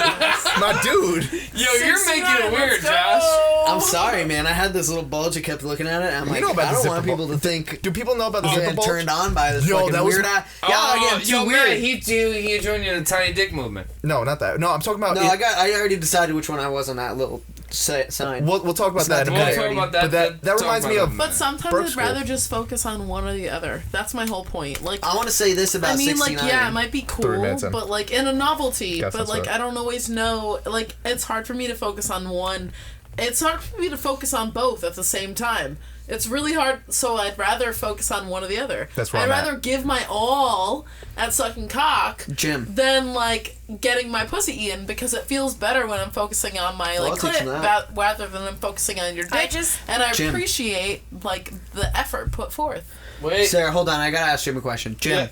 My dude. Yo, you're making it 69, weird, let's go. Josh. I'm sorry, man. I had this little bulge. I kept looking at it. And I'm like, know about I the don't zipper want people bulge. to think Do people know about the I'm zipper getting bulge? turned on by this Yo, fucking that was- weird eye. Yeah, I get too yo, weird. man, he joined you in the tiny dick movement. No, not that. No, I'm talking about. No, I already decided which one I was on that little sign. We'll talk about It's that in a not minute. the We'll talk about that. But that reminds me of. But sometimes Burke I'd school. rather just focus on one or the other. That's my whole point. Like, I want to say this about I mean, 69. like, yeah, it might be 3 cool, minutes in. but like in a novelty. Guess But that's like, right. I don't always know. Like, it's hard for me to focus on one. It's hard for me to focus on both at the same time. It's really hard. So I'd rather focus on one or the other. That's where I'd I'm at. rather give my all at sucking cock Jim. than like getting my pussy eaten because it feels better when I'm focusing on my Well, like I'll teach you clit that. rather than I'm focusing on your dick. And I Jim. appreciate like the effort put forth. Wait. Sarah, hold on. I gotta ask Jim a question. Jim,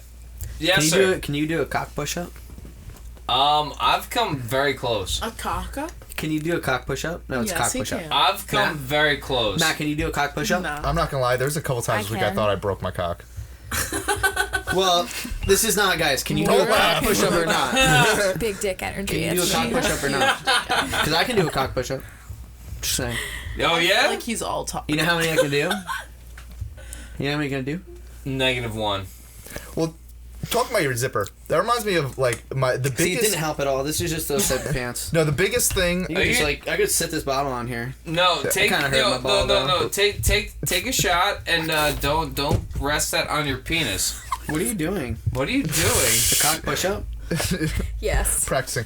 Yes, can you sir. do it? Can you do a cock push-up? I've come very close. A cock up? Can you do a cock push-up? No, it's Yes, cock he push-up. can. I've come Matt? very close. Matt, can you do a cock push-up? No. I'm not gonna lie. There's a couple times this week I can. thought I broke my cock. Well, this is not, guys. Can you do a cock push-up or not? Big dick energy. Can you do a cock push-up or not? Because I can do a cock push-up. Just saying. Oh yeah. Like he's all talk. You know how many I can do? You know how many you can do? -1. Well, talking about your zipper, that reminds me of like the biggest. See, it didn't help at all. This is just those type of pants. No, the biggest thing. You could just you- like, I could sit this bottle on here. No, take kinda hurt my ball, no. though. Take a shot and don't rest that on your penis. What are you doing? What are you doing? The cock push-up? Yes. Practicing.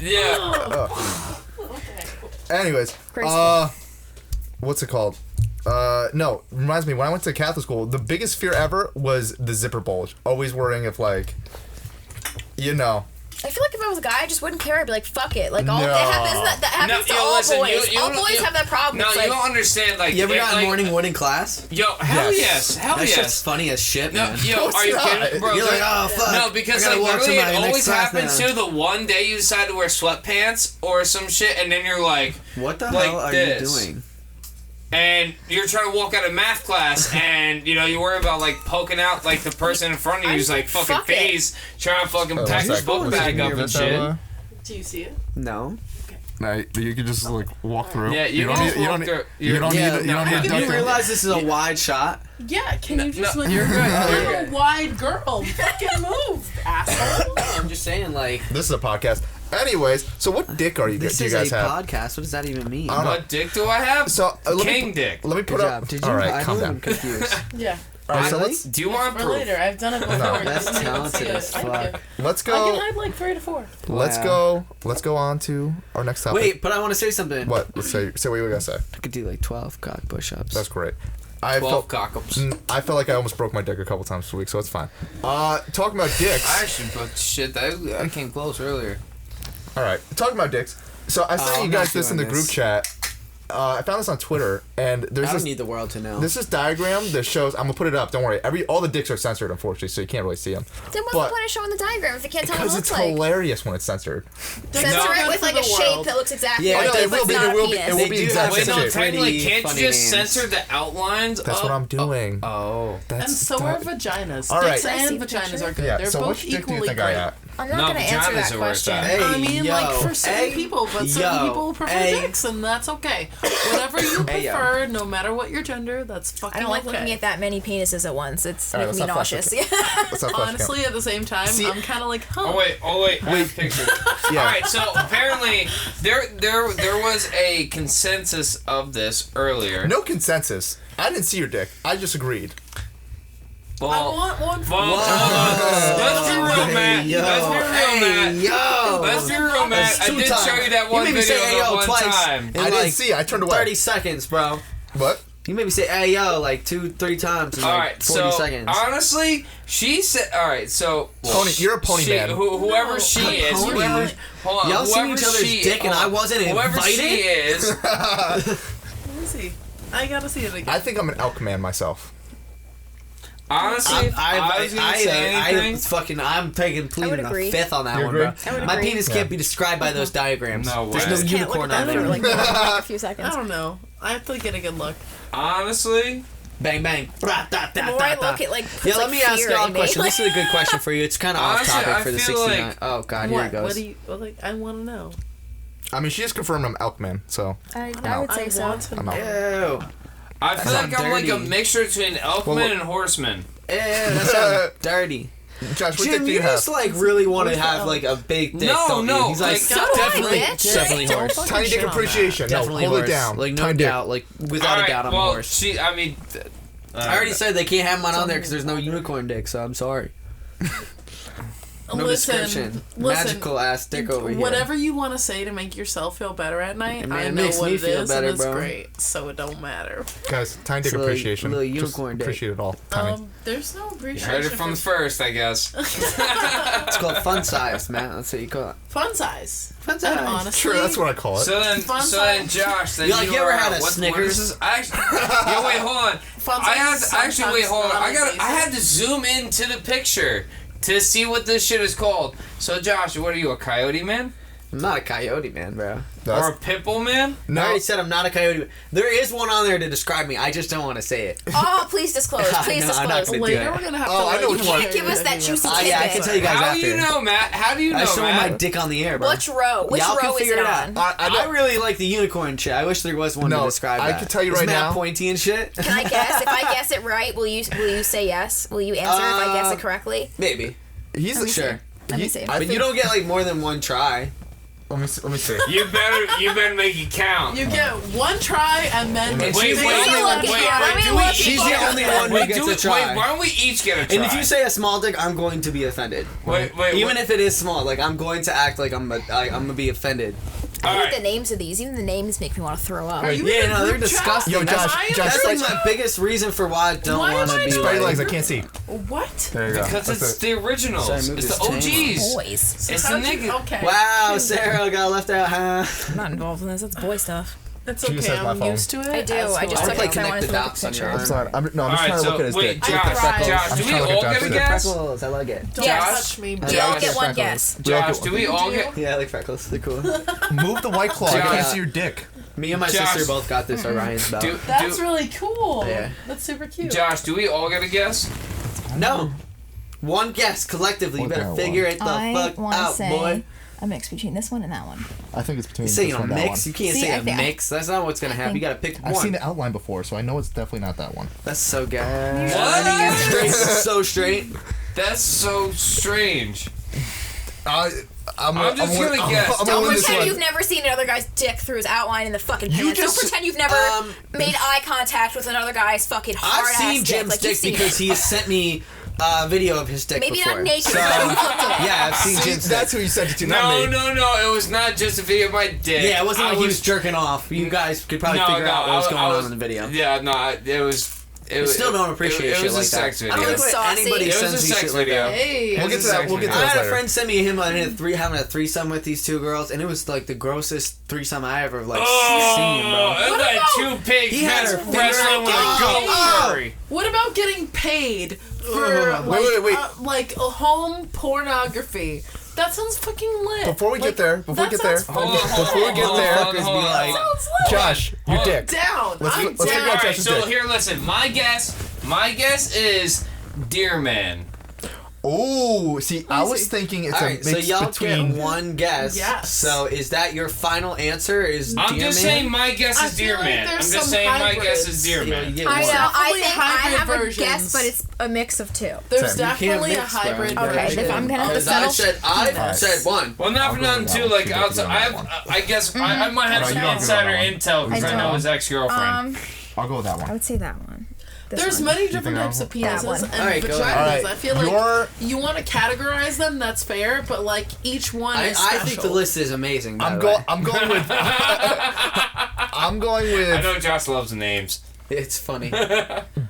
Yeah. Anyways, Graceful. what's it called? No, reminds me, when I went to Catholic school, the biggest fear ever was the zipper bulge. Always worrying if, like, you know. I feel like if I was a guy, I just wouldn't care. I'd be like, fuck it. Like, all No. that happens to yo, all listen, boys. you all don't- boys you- have that problem. No, It's you like, don't understand. Like, You ever if, got like, morning wood in class? Yo, hell Yes. yes, hell That shit's yes. funny as shit, No, man. yo, it's are you not. kidding, bro? You're like, oh, fuck. No, because I gotta like walk to literally, my it next always class happens now. to the one day you decide to wear sweatpants or some shit, and then you're like, What the like hell are this. you doing? and you're trying to walk out of math class, and you know you worry about like poking out like the person in front of you's like fucking fuck it. face, trying to fucking Oh, pack one his sec. book One bag sec. up Give and us shit. that, Do you see it? No. No, you can just like walk through. Yeah, you don't can need. just You walk don't need. through. You don't need. Yeah, You don't need. Do duct you tape. realize this is a wide shot? Yeah, can you just like you're good. You're I'm a wide girl. Fucking move, asshole. I'm just saying, like, This is a podcast. Anyways, so what dick are you? this Do you is guys a have? podcast. What does that even mean? I don't know. What dick do I have? So let King me dick. let me put Good up. job. Did you? All right, I calm don't- down. I'm confused. Yeah. All right, so Really? let's Do you want For proof? later, I've done it before. That's You can talented see it. as I fuck. can- let's I can go. hide like 3 to 4. Let's go on to our next topic. Wait, but I want to say something. What? Let's say what you gotta say. I could do like 12 cock push-ups. That's great. I 12 felt cockups. I felt like I almost broke my dick a couple times this week, so it's fine. Talking about dicks. I actually broke shit. I came close earlier. All right, talking about dicks. So I sent I'm you not guys this in the doing group this. chat. I found this on Twitter, and there's I don't this need the world to know. this diagram that shows. I'm gonna put it up. Don't worry. All the dicks are censored, unfortunately, so you can't really see them. then what's but- the point of showing the diagram if you can't tell what it Because looks it's like? hilarious when it's censored. Censor No. it with For like the a shape world. that looks exactly Yeah, like no, this, it but will it's be- not it a will be- penis. it will be They do exact have Wait, some no, shape. technically, pretty can't you funny just names. censor the outlines? That's what I'm doing. Oh. That's And so are dumb. vaginas. All Dicks right. I see and the vaginas picture. are good. Yeah. They're So both which dick do equally you think great. I got? I'm not No, gonna answer vaginas that are where it's question. at. Hey, I mean, like, for certain hey, people, but certain yo, people prefer hey. dicks, and that's okay. Whatever you Hey, yo. prefer, no matter what your gender, that's fucking I don't like okay. looking at that many penises at once. It's All right, making me let's not flash nauseous. Let's not flash Honestly, at the same time, See- I'm kind of like, huh. Oh wait, I have pictures. Yeah. All right, so apparently there was a consensus of this earlier. No consensus. I didn't see your dick. I just agreed. Well, I want one for well, let's be real, Matt. yo. Let's be real, Matt. yo. Let's be real, Matt. That's I two did times. show you that You one made me video say, hey, that yo, one twice. time. In I didn't like see. I turned away. 30 seconds, bro. What? You made me say, hey, yo, like 2-3 times in All like right, 40 so seconds. honestly, she said. All right, so Pony, you're a pony man. Whoever No, she I'm is, pony. whoever. Hold on, Y'all seen whoever each other's she, dick and hold I on. wasn't Whoever invited? she is, Let me see. I gotta see it again. I think I'm an elk man myself. Honestly, I was gonna say anything. I'm pleading a agree. fifth on that You one, agree? bro. My penis can't be described by those diagrams. No way. There's no Just can't unicorn look at on that there. For like a few seconds. I don't know. I have to get a good look. Honestly, Bang bang. The more I look at like, Yeah, puts, let me fear ask y'all a in me. question. This is a good question for you. It's kind of off Honestly, topic I for the feel 69. like- Oh God, here What? he goes. What do you like? I want to know. I mean, she just confirmed I'm elk man, so. I out. would say I so. want to I'm know. out. Ew. I feel sounds like I'm like a dirty. mixture between an elkman and horseman. Ew, that sounds dirty. Josh, what dick Jim, do you you have? just like really want to Where's the have elk? like a big dick, No, don't you? no, He's like, like, so do I, definitely, bitch. definitely Don't horse. fucking Tiny shit dick on that. appreciation. No, Definitely hold horse. it down. Like no Tiny dick. doubt, like without a doubt, I'm a well, horse. I mean, I already said they can't have mine on there because there's no unicorn dick, so I'm sorry. No description. Magical ass dick over here. Whatever you want to say to make yourself feel better at night, Yeah, man, I it know makes what me e- it feel is, better, and it's bro. great. So it don't matter. Guys, tiny dick It's a little- appreciation. little Just unicorn dick. appreciate it all. Tiny. There's no you appreciation. heard it from the for first, I guess. It's called fun size, man. That's what you call it. fun size. Fun And size. honestly, Sure, that's what I call it. So then, Fun Josh, then You like, you ever were had out. a What Snickers? is this? Yo, wait, hold on. Fun I had size to, actually wait, sometimes hold on. not I always had to zoom into the picture to see what this shit is called. So, Josh, what are you, a coyote man? I'm not a coyote, man, bro. Or a pit bull man? I already said I'm not a coyote. There is one on there to describe me. I just don't want to say it. Oh, please disclose. Please No, I'm not disclose. gonna do Later, it. we're gonna have Oh, to. I let know you which one. Can't give us that juicy Yeah, I can tell you guys How after. do you know, Matt? How do you know, I show Matt? my dick on the air, bro. Which row? Which Y'all can row is figure it it out. on? I really like the unicorn shit. I wish there was one to No, describe I that. can tell you Isn't right that now- pointy and shit? Can I guess? If I guess it right, will you say yes? Will you answer if I guess it correctly? Maybe. He's Let me Sure. Let me see. I But think, you don't get like more than one try. Let me see. You better make it count. You get one try and then. Wait, she's the only one wait, try. Let me do we look each She's the get- only one who wait, gets do a we- try. Wait, why don't we each get a try? And if you say a small dick, I'm going to be offended. wait, Even if it is small, like I'm going to act like I'm gonna be offended. I all hate the right. names of these. Even the names make me want to throw up. Are you Yeah, in a no, they're group chat? disgusting. Yo, Josh, Why am Josh, I That's like in my biggest reason for why I don't Why am want I to be not- Spread your legs. I like. can't see. What? There you go. Because That's it's it. the originals. Sorry, move It's this the OGs. Boys. It's the How'd you- nigga. Okay. Wow, Sarah got left out, huh? I'm not involved in this. That's boy stuff. That's She just okay. has my I'm phone. used to it. I do. That's I who just I took play it because I connect wanted the to look at dots the on your picture. It's not. I'm just Alright, trying to so look at his wait, dick. Josh, Right. Josh, I'm do we trying to all look get a at guess? Freckles, I like it. Don't Yes. touch me. We all get one Freckles. guess. We all Josh, get do one. we all do? get? Yeah, I like freckles. They're cool. Move the white claw. I Josh. can't see your dick. Me and my Josh. sister both got this Orion's belt. That's really cool. Yeah. That's super cute. Josh, do we all get a guess? No. One guess collectively. You What better the figure it the I fuck want to out, say boy. a mix between this one and that one. I think it's between You say this a one and that mix? one. You can't See, say I a think- mix. That's not what's gonna happen. You gotta pick I've one. seen the outline before, so I know it's definitely not that one. That's so good. What? Straight, so straight. That's so strange. I'm just gonna guess. I'm Don't gonna win this pretend one. you've never seen another guy's dick through his outline in the fucking You pants. just- Don't pretend you've never made eye contact with another guy's fucking hard I've ass seen dick. Jim's Like, you've dick seen because it. he has sent me a video of his dick Maybe before. not naked. So, but you flipped it. yeah, I've seen See, Jim's that's dick. who you sent it to, not me. No. It was not just a video of my dick. Yeah, it wasn't I like he was jerking off. You guys could probably figure out what was going on in the video. Yeah, no, it was. It Still don't appreciate it shit was like a sex that. video. I don't like when Saucy. anybody It was sends a me sex shit like video. that. Hey. We'll get to that. We'll get to I that had a later. friend send me him having a threesome with these two girls, and it was like the grossest threesome I ever seen, bro. It was like two pigs He had her wrestling with a finger- goat furry. What about getting paid for Wait. like a home pornography? That sounds fucking lit. Before we get there, Hold on. Hold before we get there, hold on. That sounds lit. Josh, your Hold on. dick. Down. Let's I'm figure down. out Alright, Josh's so dick. here, listen. My guess is Deer Man. Oh, see, I was thinking it's a Alright, so mix y'all between. get one guess. Yes. So is that your final answer? Is I'm Deer just Man? saying my guess I is feel Deer like Man. I'm there's just some saying my guess hybrids. is Deer Yeah, you Man. get I one. know. I Definitely think I hybrid have a versions. guess, but it's a mix of two. There's Same. You can't definitely a mix, bro. hybrid Okay, version. if I'm gonna have to Because I settle. I've said one. Well, not I'll for go nothing with too. that. Like You outside, don't get one. I guess I might have No, some you don't get insider one. intel because I know his ex-girlfriend. I'll go with that I one. would say that one. This There's one. many different think types of I'll- That one. penises and Alright, go vaginas. ahead. Alright, I feel like you want to categorize them, that's fair, but like each one I is special. think the list is amazing. By I'm the way. going with. I'm going I with know Josh loves names. It's funny.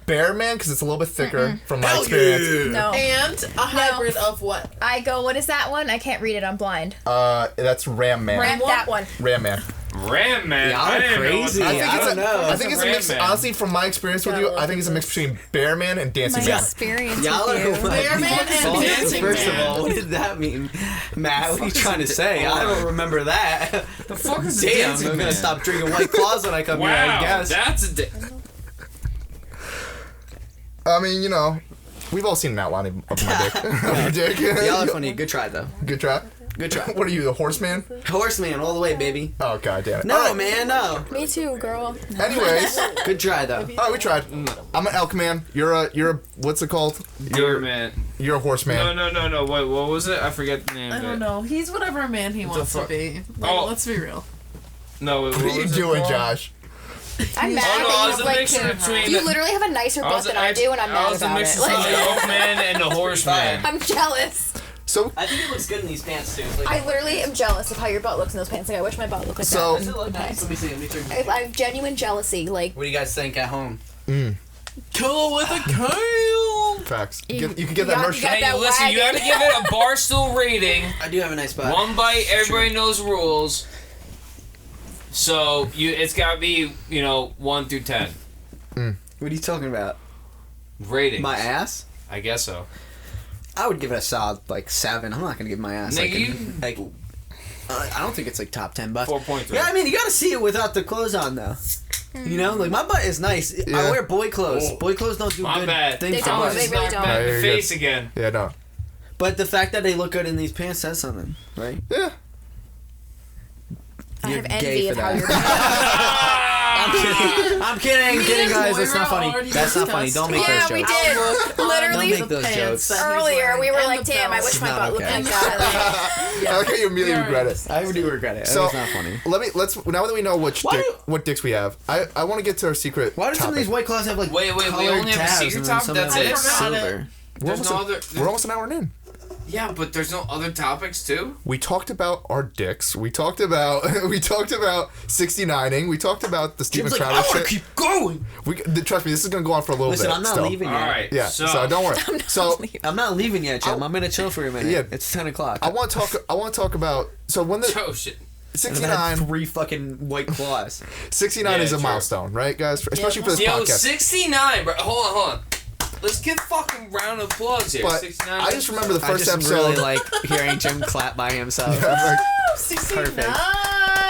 Bear Man because it's a little bit thicker from my Hell experience. No. And a hybrid of what? I go, what is that one? I can't read it. I'm blind. That's Ram Man. That one. Ram Man. Ram Man. Y'all I are didn't know what crazy. that I was. think don't know. I think it's a mix. Ram Man. Honestly, from my experience with you, I think it's a mix between Bear Man and Dancing My Man. experience Y'all are with you. Bear Man and Dancing First of Man. all, what did that mean? Matt, what are you trying to say? I don't remember that. The fuck is a Damn, Dancing I'm Man? gonna stop drinking White Claws when I come here, I Wow, guess. that's a. I mean, you know, we've all seen an outline of my dick. Of your dick. Y'all are funny. Good try, though. Good try. Good try. What are you, the horseman? Horseman, all the way, baby. Oh god damn it. No, All right. man, no. Me too, girl. Anyways, Good try, though. all right, we tried. I'm an elk man. You're a what's it called? Deer Man. You're a horseman. No. Wait, what was it? I forget the name I of don't it. know. He's whatever man he wants to fuck? be. Like, Oh. let's be real. No, wait, What are you was it doing, called? Josh? I'm mad Oh no, I that was you a have mixture like between. you literally have a nicer butt than I do, and I'm I mad was a about mixture it. between the Like, Oak Man and the Horseman. I'm jealous. So I think it looks good in these pants, too. I literally am jealous of how your butt looks in those pants. Like I wish my butt looked like So- that. Does it look nice? Let me see. Let me turn. I have genuine jealousy. Like What do you guys think at home? Kill with a kill. facts. You can get that got- merch. you got- Hey, that listen, you have wagon. to give it a Barstool rating. I do have a nice butt. One bite, everybody knows rules. So it's gotta be 1 through 10 What are you talking about? ratings. My ass? I guess so. I would give it a solid, 7. I'm not gonna give my ass, Nigga, I don't think it's, top 10, but... 4.3. Yeah, I mean, you gotta see it without the clothes on, though. You know? Like, my butt is nice. I Yeah. wear boy clothes. Oh. Boy clothes don't do My good bad. things They for don't. butts. They really Knock don't. me in Yeah, the you're face good. again. Yeah, no. But the fact that they look good in these pants says something, right? Yeah. I You're have gay envy for of how that. your butt. I'm kidding, Me kidding, and guys. Moira That's not funny. already That's not funny. discussed Don't make Yeah, those we jokes. did. Outlook Literally on make the those pants jokes. that he's Earlier, we were wearing like, and the "Damn, I belt. wish my Not butt looked okay. like that." I like how you immediately We regret already it. I do regret it. So That's not funny. let's now that we know what dicks we have, I want to get to our secret. Why do some of topic. these white claws have Wait, we colored only have a tabs secret and then top? some That's have, it? silver? There's no other. We're almost an hour in. Yeah, but there's no other topics too. We talked about our dicks. We talked about 69'ing. We talked about the Steven Jim's like, I Crowder want shit. to keep going. Trust me, this is gonna go on for a little Listen, bit. I'm not still. leaving All yet. right. Yeah, so don't worry. So I'm not leaving yet, Jim. I'm gonna chill for a minute. Yeah. It's 10 o'clock. I want to talk about. So when the Oh shit. I've had 69 3 fucking white claws. 69 is a true. milestone, right, guys? Especially for this Yo, podcast. 69, bro. Hold on. Let's get fucking round of applause here. But 69. I just remember the I first just episode. really like hearing Jim clap by himself. Like, 69.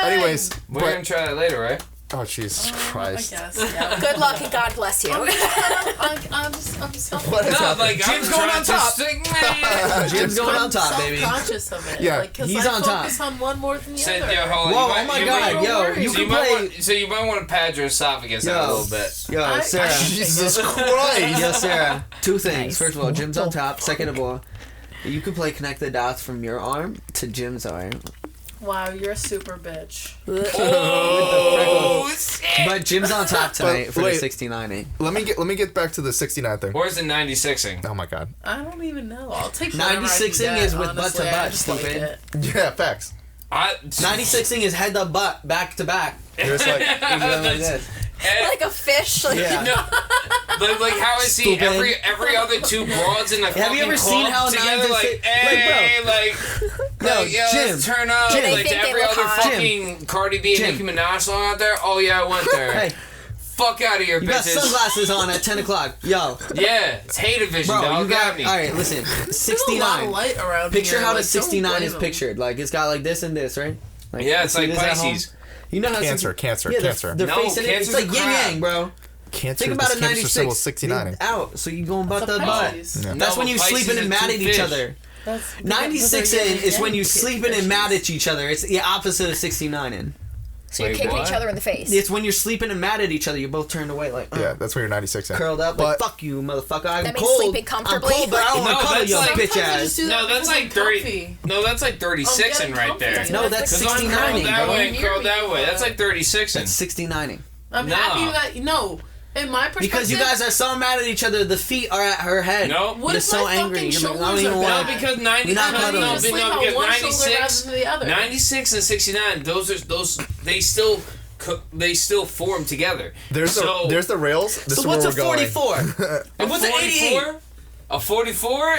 anyways, We're but gonna try that later, right? oh Jesus I Christ! guess, yeah. Good luck and God bless you. I'm so What is No, happening? like I'm Jim's going trying on to top. stick my Jim's going on top, baby. self-conscious of it. Yeah. Like, 'cause He's I on top. focus on one more than the Said, other. yo, hold on, Whoa, you might- oh my you god, might- yo, worry. you so can you might play. want, so you might want to pad your esophagus out a little bit. Yo, Sarah. Jesus Christ! Yo, Sarah. 2 things. Nice. First of all, Jim's on top. Second of all, you could play connect the dots from your arm to Jim's arm. Wow, you're a super bitch. Oh, shit. But Jim's on top tonight for wait. the 69'ing. Let me get back to the 69 thing. Where's the 96ing? Oh my god. I don't even know. I'll take whatever I can 96ing get, is with butt to honestly. I butt, just like stupid. it. Yeah, facts. 96ing is head to butt, back to back. It's like You go like this. Like a fish. Like, Yeah. No, like how I see Stupid. every other 2 broads in the Have you fucking ever seen club how together, 96 like, hey, like, Yo, let's turn up, Jim. like They think every they other look hot. fucking Cardi B and Jim. Nicki Minaj song out there. Oh yeah, I went there. Hey, Fuck out of here, you got bitches. sunglasses on at 10 o'clock. Yo, Yeah, it's Hater Vision, bro, dog. you got me. All right, listen. There's a lot of 69. light around Picture here. how the like, don't 69 blame is them. pictured. Like, it's got like this and this, right? Like, Yeah, it's see like this at home? Pisces. You know how Cancer, yeah, cancer. The No, face in it, it's cancer's like a yin crap. yang, bro. Cancer. Think about this a cancer symbol 96. 69. Out, so you going butt It's a to butt. Pisces. Yeah. That's No, when but you Pisces sleeping are and mad two at each fish. other. That's- 96 those are in is yin when you yang sleeping and fishes. mad at each other. It's the opposite of 69 in. So you're Wait, kicking what? each other in the face. It's when you're sleeping and mad at each other. You're both turned away, like Yeah, that's where you're 96 in. curled up, But like fuck you, motherfucker. I'm That means cold. sleeping comfortably. I'm cold, but I don't No, want to cuddle that's your like- bitch Sometimes I ass. just do that No, that's because like I'm 30. comfy. No, that's like 36 I'm in getting right there. comfy. No, that's Because I'm 69 curled that bro. way and curled that way. That's like 36 in. That's 69 I'm No. happy that no. In my perspective, Because you guys are so mad at each other, the feet are at her head. Nope. What You're if so my angry. fucking You're like, I don't shoulders even are want. No, bad? because 90, We're not no, cuddling. no, Just sleep no, on because one shoulder rather 96, than the other. 96 and 69, they still form together. There's the rails. This So is what's where a we're going. 44? And what's an 88? A 44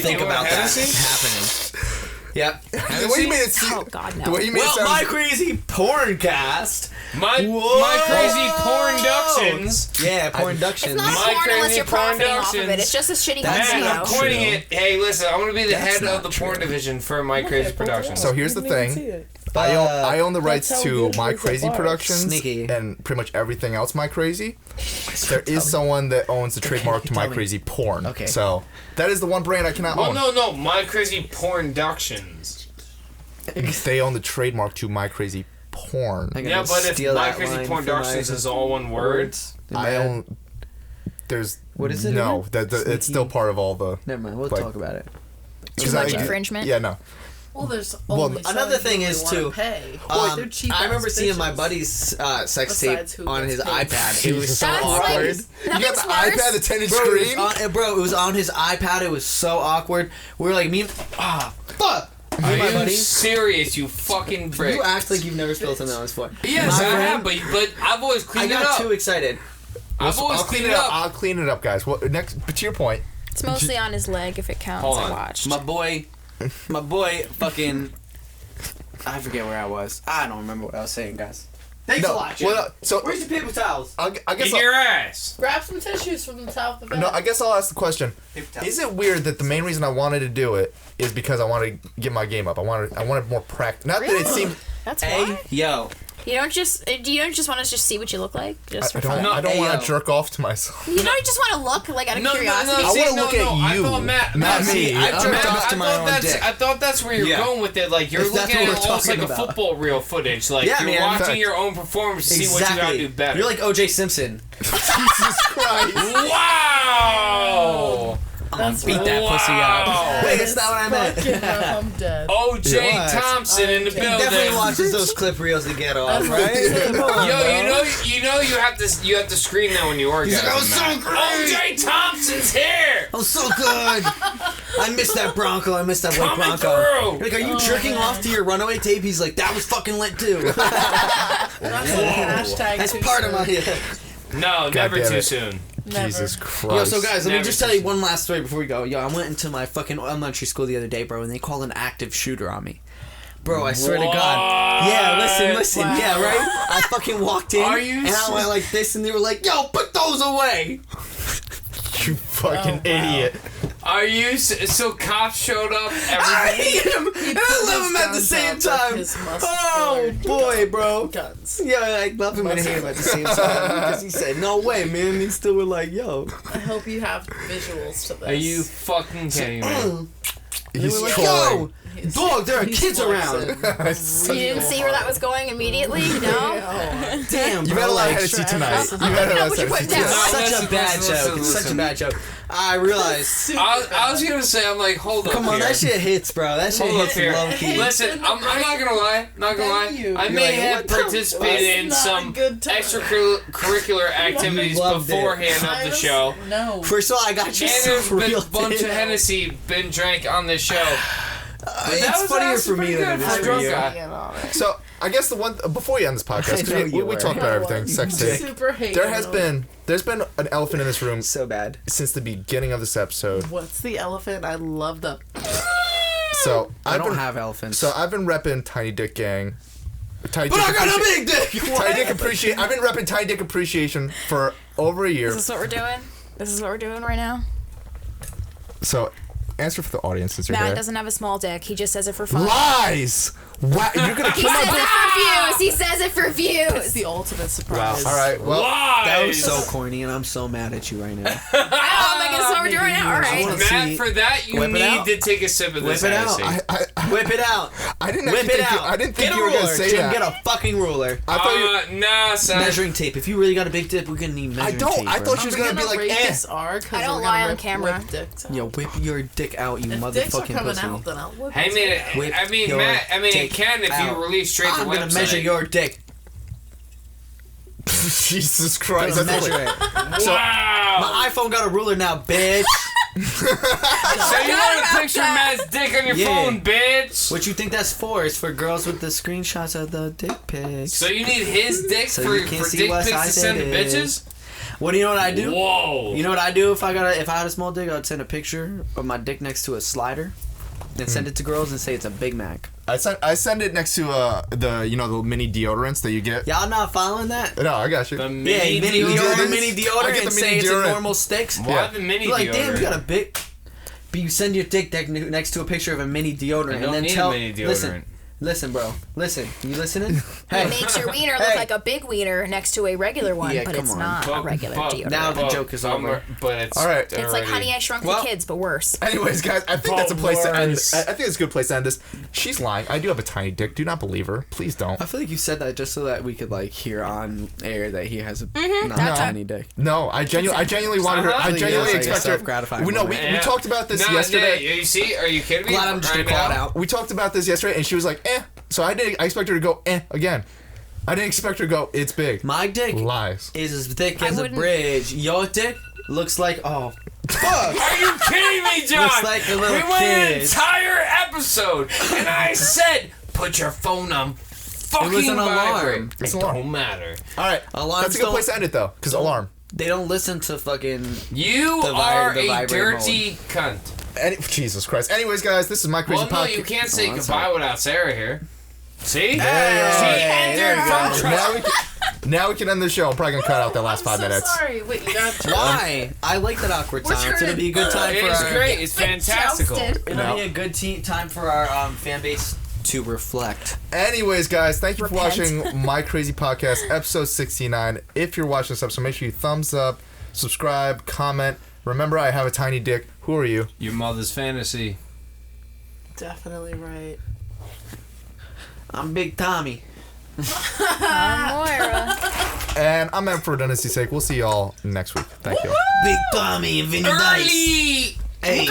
think you about want that Hennessy? happening. Yep. The way you made it seem. Oh God, no. The way you made it Well, sound. My Crazy Porncast. My Crazy Pornductions. Yeah, It's Pornductions. not My porn unless crazy you're profiting off of it. Productions. It's just a shitty That's casino. Man, I'm coining true. it. Hey, listen, I'm gonna be the That's head of not the true. porn division for My Crazy Productions. So here's the thing. I own the rights how to good My it is Crazy at bars. Productions Sneaky. and pretty much everything else My Crazy. There is someone that owns the trademark to My tell me. Crazy Porn. Okay. So that is the one brand I cannot Well, own. no, My Crazy Pornductions. They own the trademark to My Crazy Porn. I'm gonna Yeah, but if steal My that Crazy line from Pornductions my is all one word, words. I own. There's What is it No, again? it's still part of all the. Never mind. We'll like- talk about it. Too 'cause much infringement. Yeah, no. Well, there's Well, only another some thing who is, really too, wanna pay. They're cheap I remember ass seeing my bitches. buddy's sex tape Besides who on gets his paid. iPad. It was so That's like- awkward. You got Nothing's the worse. iPad, the 10-inch Bro, it screen. it was on his iPad. It was so awkward. We were like, fuck. Me are and my you buddy. serious? You fucking brick. You act like you've never spilled something on this floor. Yes, My I friend- have, but I've always I cleaned it got up. too excited. I've always I'll cleaned it up. I'll clean it up, guys. Well, next, but to your point, It's mostly on his leg if it counts. Hold I on. watched. My boy, fucking. I forget where I was. I don't remember what I was saying, guys. Thanks a lot, Jim. well, so Where's your paper towels? I guess In your ass. Grab some tissues from the top of the bed. no. I guess I'll ask the question: Paper towels. is it weird that the main reason I wanted to do it is because I wanted to get my game up? I wanted more practice. Not that it seemed. That's Hey, why. yo. You don't just want to just see what you look like just I for fun. don't. I don't Hey, want yo. to jerk off to myself. You don't just want to look like out of curiosity. I see, wanna look at I you, thought not Matt, me. I jerked Matt, off to my own dick. I thought that's where you're Yeah. going with it. Like you're If that's looking what at we're it almost like talking a about. football reel footage. Like Yeah, you're man. watching Fact. your own performance to see what you gotta do better. You're like O.J. Simpson. Jesus Christ! Wow! That's Beat that pussy up. Wait, that's not what I meant. Fucking hell, I'm dead. O.J. What? Thompson in the He He building. definitely watches those clip reels to get off, right? Yo, you have to scream that when you orgasm. like, "Oh, so Matt. great." O.J. Thompson's here. Oh, so good. I missed that Bronco. I missed that white Coming Bronco. through. You're like, are you jerking off to your Runaway tape? He's like, that was fucking lit too. Hashtag That's too part of soon. my. No, never damn too it. soon. Never. Jesus Christ! Yo, so guys, let me Never just tell you one last story before we go. Yo, I went into my fucking elementary school the other day, bro, and they called an active shooter on me. Bro, I swear to God. Yeah, listen. Wow. Yeah, right? I fucking walked in, Are you and I went like this, and they were like, yo, put those away. you fucking Oh, wow. idiot. Are you so cops showed up? I Everybody. hate him, and I love him at the Guns same out with time. his Oh, muscular boy, bro. guns. Yeah, I love him and hate him at the same time because he said, "No way, man." He still were like, "Yo." I hope you have visuals to this. Are you fucking kidding me? They He's were like, trolling. "Yo, dog, there are He's kids around." You didn't see where that was going immediately, no? Damn, You've bro, had a lot like, of Hennessy tonight. Listen, You've had a lot of what you put Hennessy down. tonight. such listen, a bad listen, joke. listen, Such a listen. bad joke. I realized. I was gonna say, I'm like, hold up Come on, here. that shit hits, bro. That shit Hold up hits here. low key. Listen, I'm not gonna lie. Not gonna lie. Thank you. I You're may like, have what the- participated in That's not some a good time. extracurricular activities Loved it. beforehand of the show. No. First of all, I got you And there's some been real a bunch of dick. Hennessy been drank on this show. That It's was funnier actually for me pretty than it good is for a for drunk you. guy. So I guess the one before we end this podcast, I because know we you were. talked about everything, sex tape. Super hate. There's been an elephant in this room So bad. since the beginning of this episode. What's the elephant? I love the. So I I've don't been have elephants. so I've been repping Tiny Dick Gang. Tiny but Dick I got a Appreci- big dick. Tiny Dick appreciate. I've been repping Tiny Dick Appreciation for over a year. Is this what we're doing? This is what we're doing right now? So answer for the audience since you're Matt here. doesn't have a small dick. He just says it for fun. Lies. Wow, you're gonna He kill says my it for views. He says it for It's views. the ultimate Wow. surprise. All right. Well, Lies! That was so corny, and I'm so mad at you right now. Oh my god, so we're doing right now. All I right. wanna Matt, see- for that you Whip it need out. to take a sip of this Whip it out. Hennessy. Whip it out. I didn't Whip actually it think out. I didn't think Get you a were gonna ruler, say Jim. that. Get a fucking ruler. I thought you. Nah, son. Measuring tape. If you really got a big dick, we're gonna need measuring don't. tape. I bro. thought she was We're gonna be like, rate eh. this R 'cause I don't we're lie gonna on rip camera. whip dicks out. Yo, whip your dick out, you If dicks are motherfucking coming pussy. out, then I'll whip I it mean, out. Whip I mean, your Matt. I mean, it dick can if out. you release straight I'm the gonna website. measure your dick. Jesus I'm Christ. gonna That's measure like- it. Wow. My iPhone got a ruler now, bitch. So you want to picture Matt's dick on your Yeah. phone, bitch? What you think that's for? It's for girls with the screenshots of the dick pics. So you need his dick So for you can see dick what pics to size send to it is. bitches? What do you know what I do? Whoa. You know what I do if I had a small dick? I'd send a picture of my dick next to a slider. and send it to girls and say it's a Big Mac. I send it next to the mini deodorants that you get. Y'all not following that? No, I got you. The Mini deodorant I get the and say mini it's in deodorant. normal sticks. Why the mini You're like, deodorant? damn, you got a big. But you send your dick next to a picture of a mini deodorant, I and don't then need tell. a mini deodorant. Listen, bro. Listen. You listening? It makes your wiener look like a big wiener next to a regular one, Yeah, but come it's on. not a regular deodorant. Now the joke is over. But it's All right. It's like already- Honey, I Shrunk the Kids, but worse. Anyways, guys, I think that's a place to end. Worse. I think it's a good place to end this. She's lying. I do have a tiny dick. Do not believe her. Please don't. I feel like you said that just so that we could like hear on air that he has a not that's a tiny dick. No, I genuinely wanted her. I Uh-huh. genuinely Like a expect her. self-gratifying We moment. we talked about this No, yesterday. yeah, you see? Are you kidding me? Glad I'm just gonna Right call it now? out. We talked about this yesterday, and she was like, "Eh." So I expect her to go, "Eh," again. I didn't expect her to go, "It's big." My dick Lies. is as thick I as a wouldn't- bridge. Your dick looks like fuck. Are you kidding me, John? Looks like a little we went an kid. entire episode, and I said, "Put your phone on fucking It was an alarm. vibrate." It's It an alarm. don't matter. All right, Alarms that's a good don't- place to end it though, because alarm. They don't listen to fucking. You The are a vibrate dirty cunt. Jesus Christ. Anyways, guys, this is my crazy Well, no, podcast. you can't say Oh, that's goodbye without Sarah here. See? Hey, She there entered you go. contract. Now we can end the show. I'm probably gonna cut out that last 5 I'm so minutes. sorry. Wait, you got Why? I like that awkward We're time. It's gonna turning- be a good time for It's our. great. It's fantastical. Jousted. It'll No. be a good time for our fan base to reflect. Anyways, guys, thank you for Repent. watching My Crazy Podcast, episode 69. If you're watching this episode, make sure you thumbs up, subscribe, comment. Remember, I have a tiny dick. Who are you? Your mother's fantasy. definitely right. I'm Big Tommy. Moira. And I'm in for redundancy's sake. We'll see y'all next week. Thank you. Big Tommy and Vinny Dice. Early! Hey.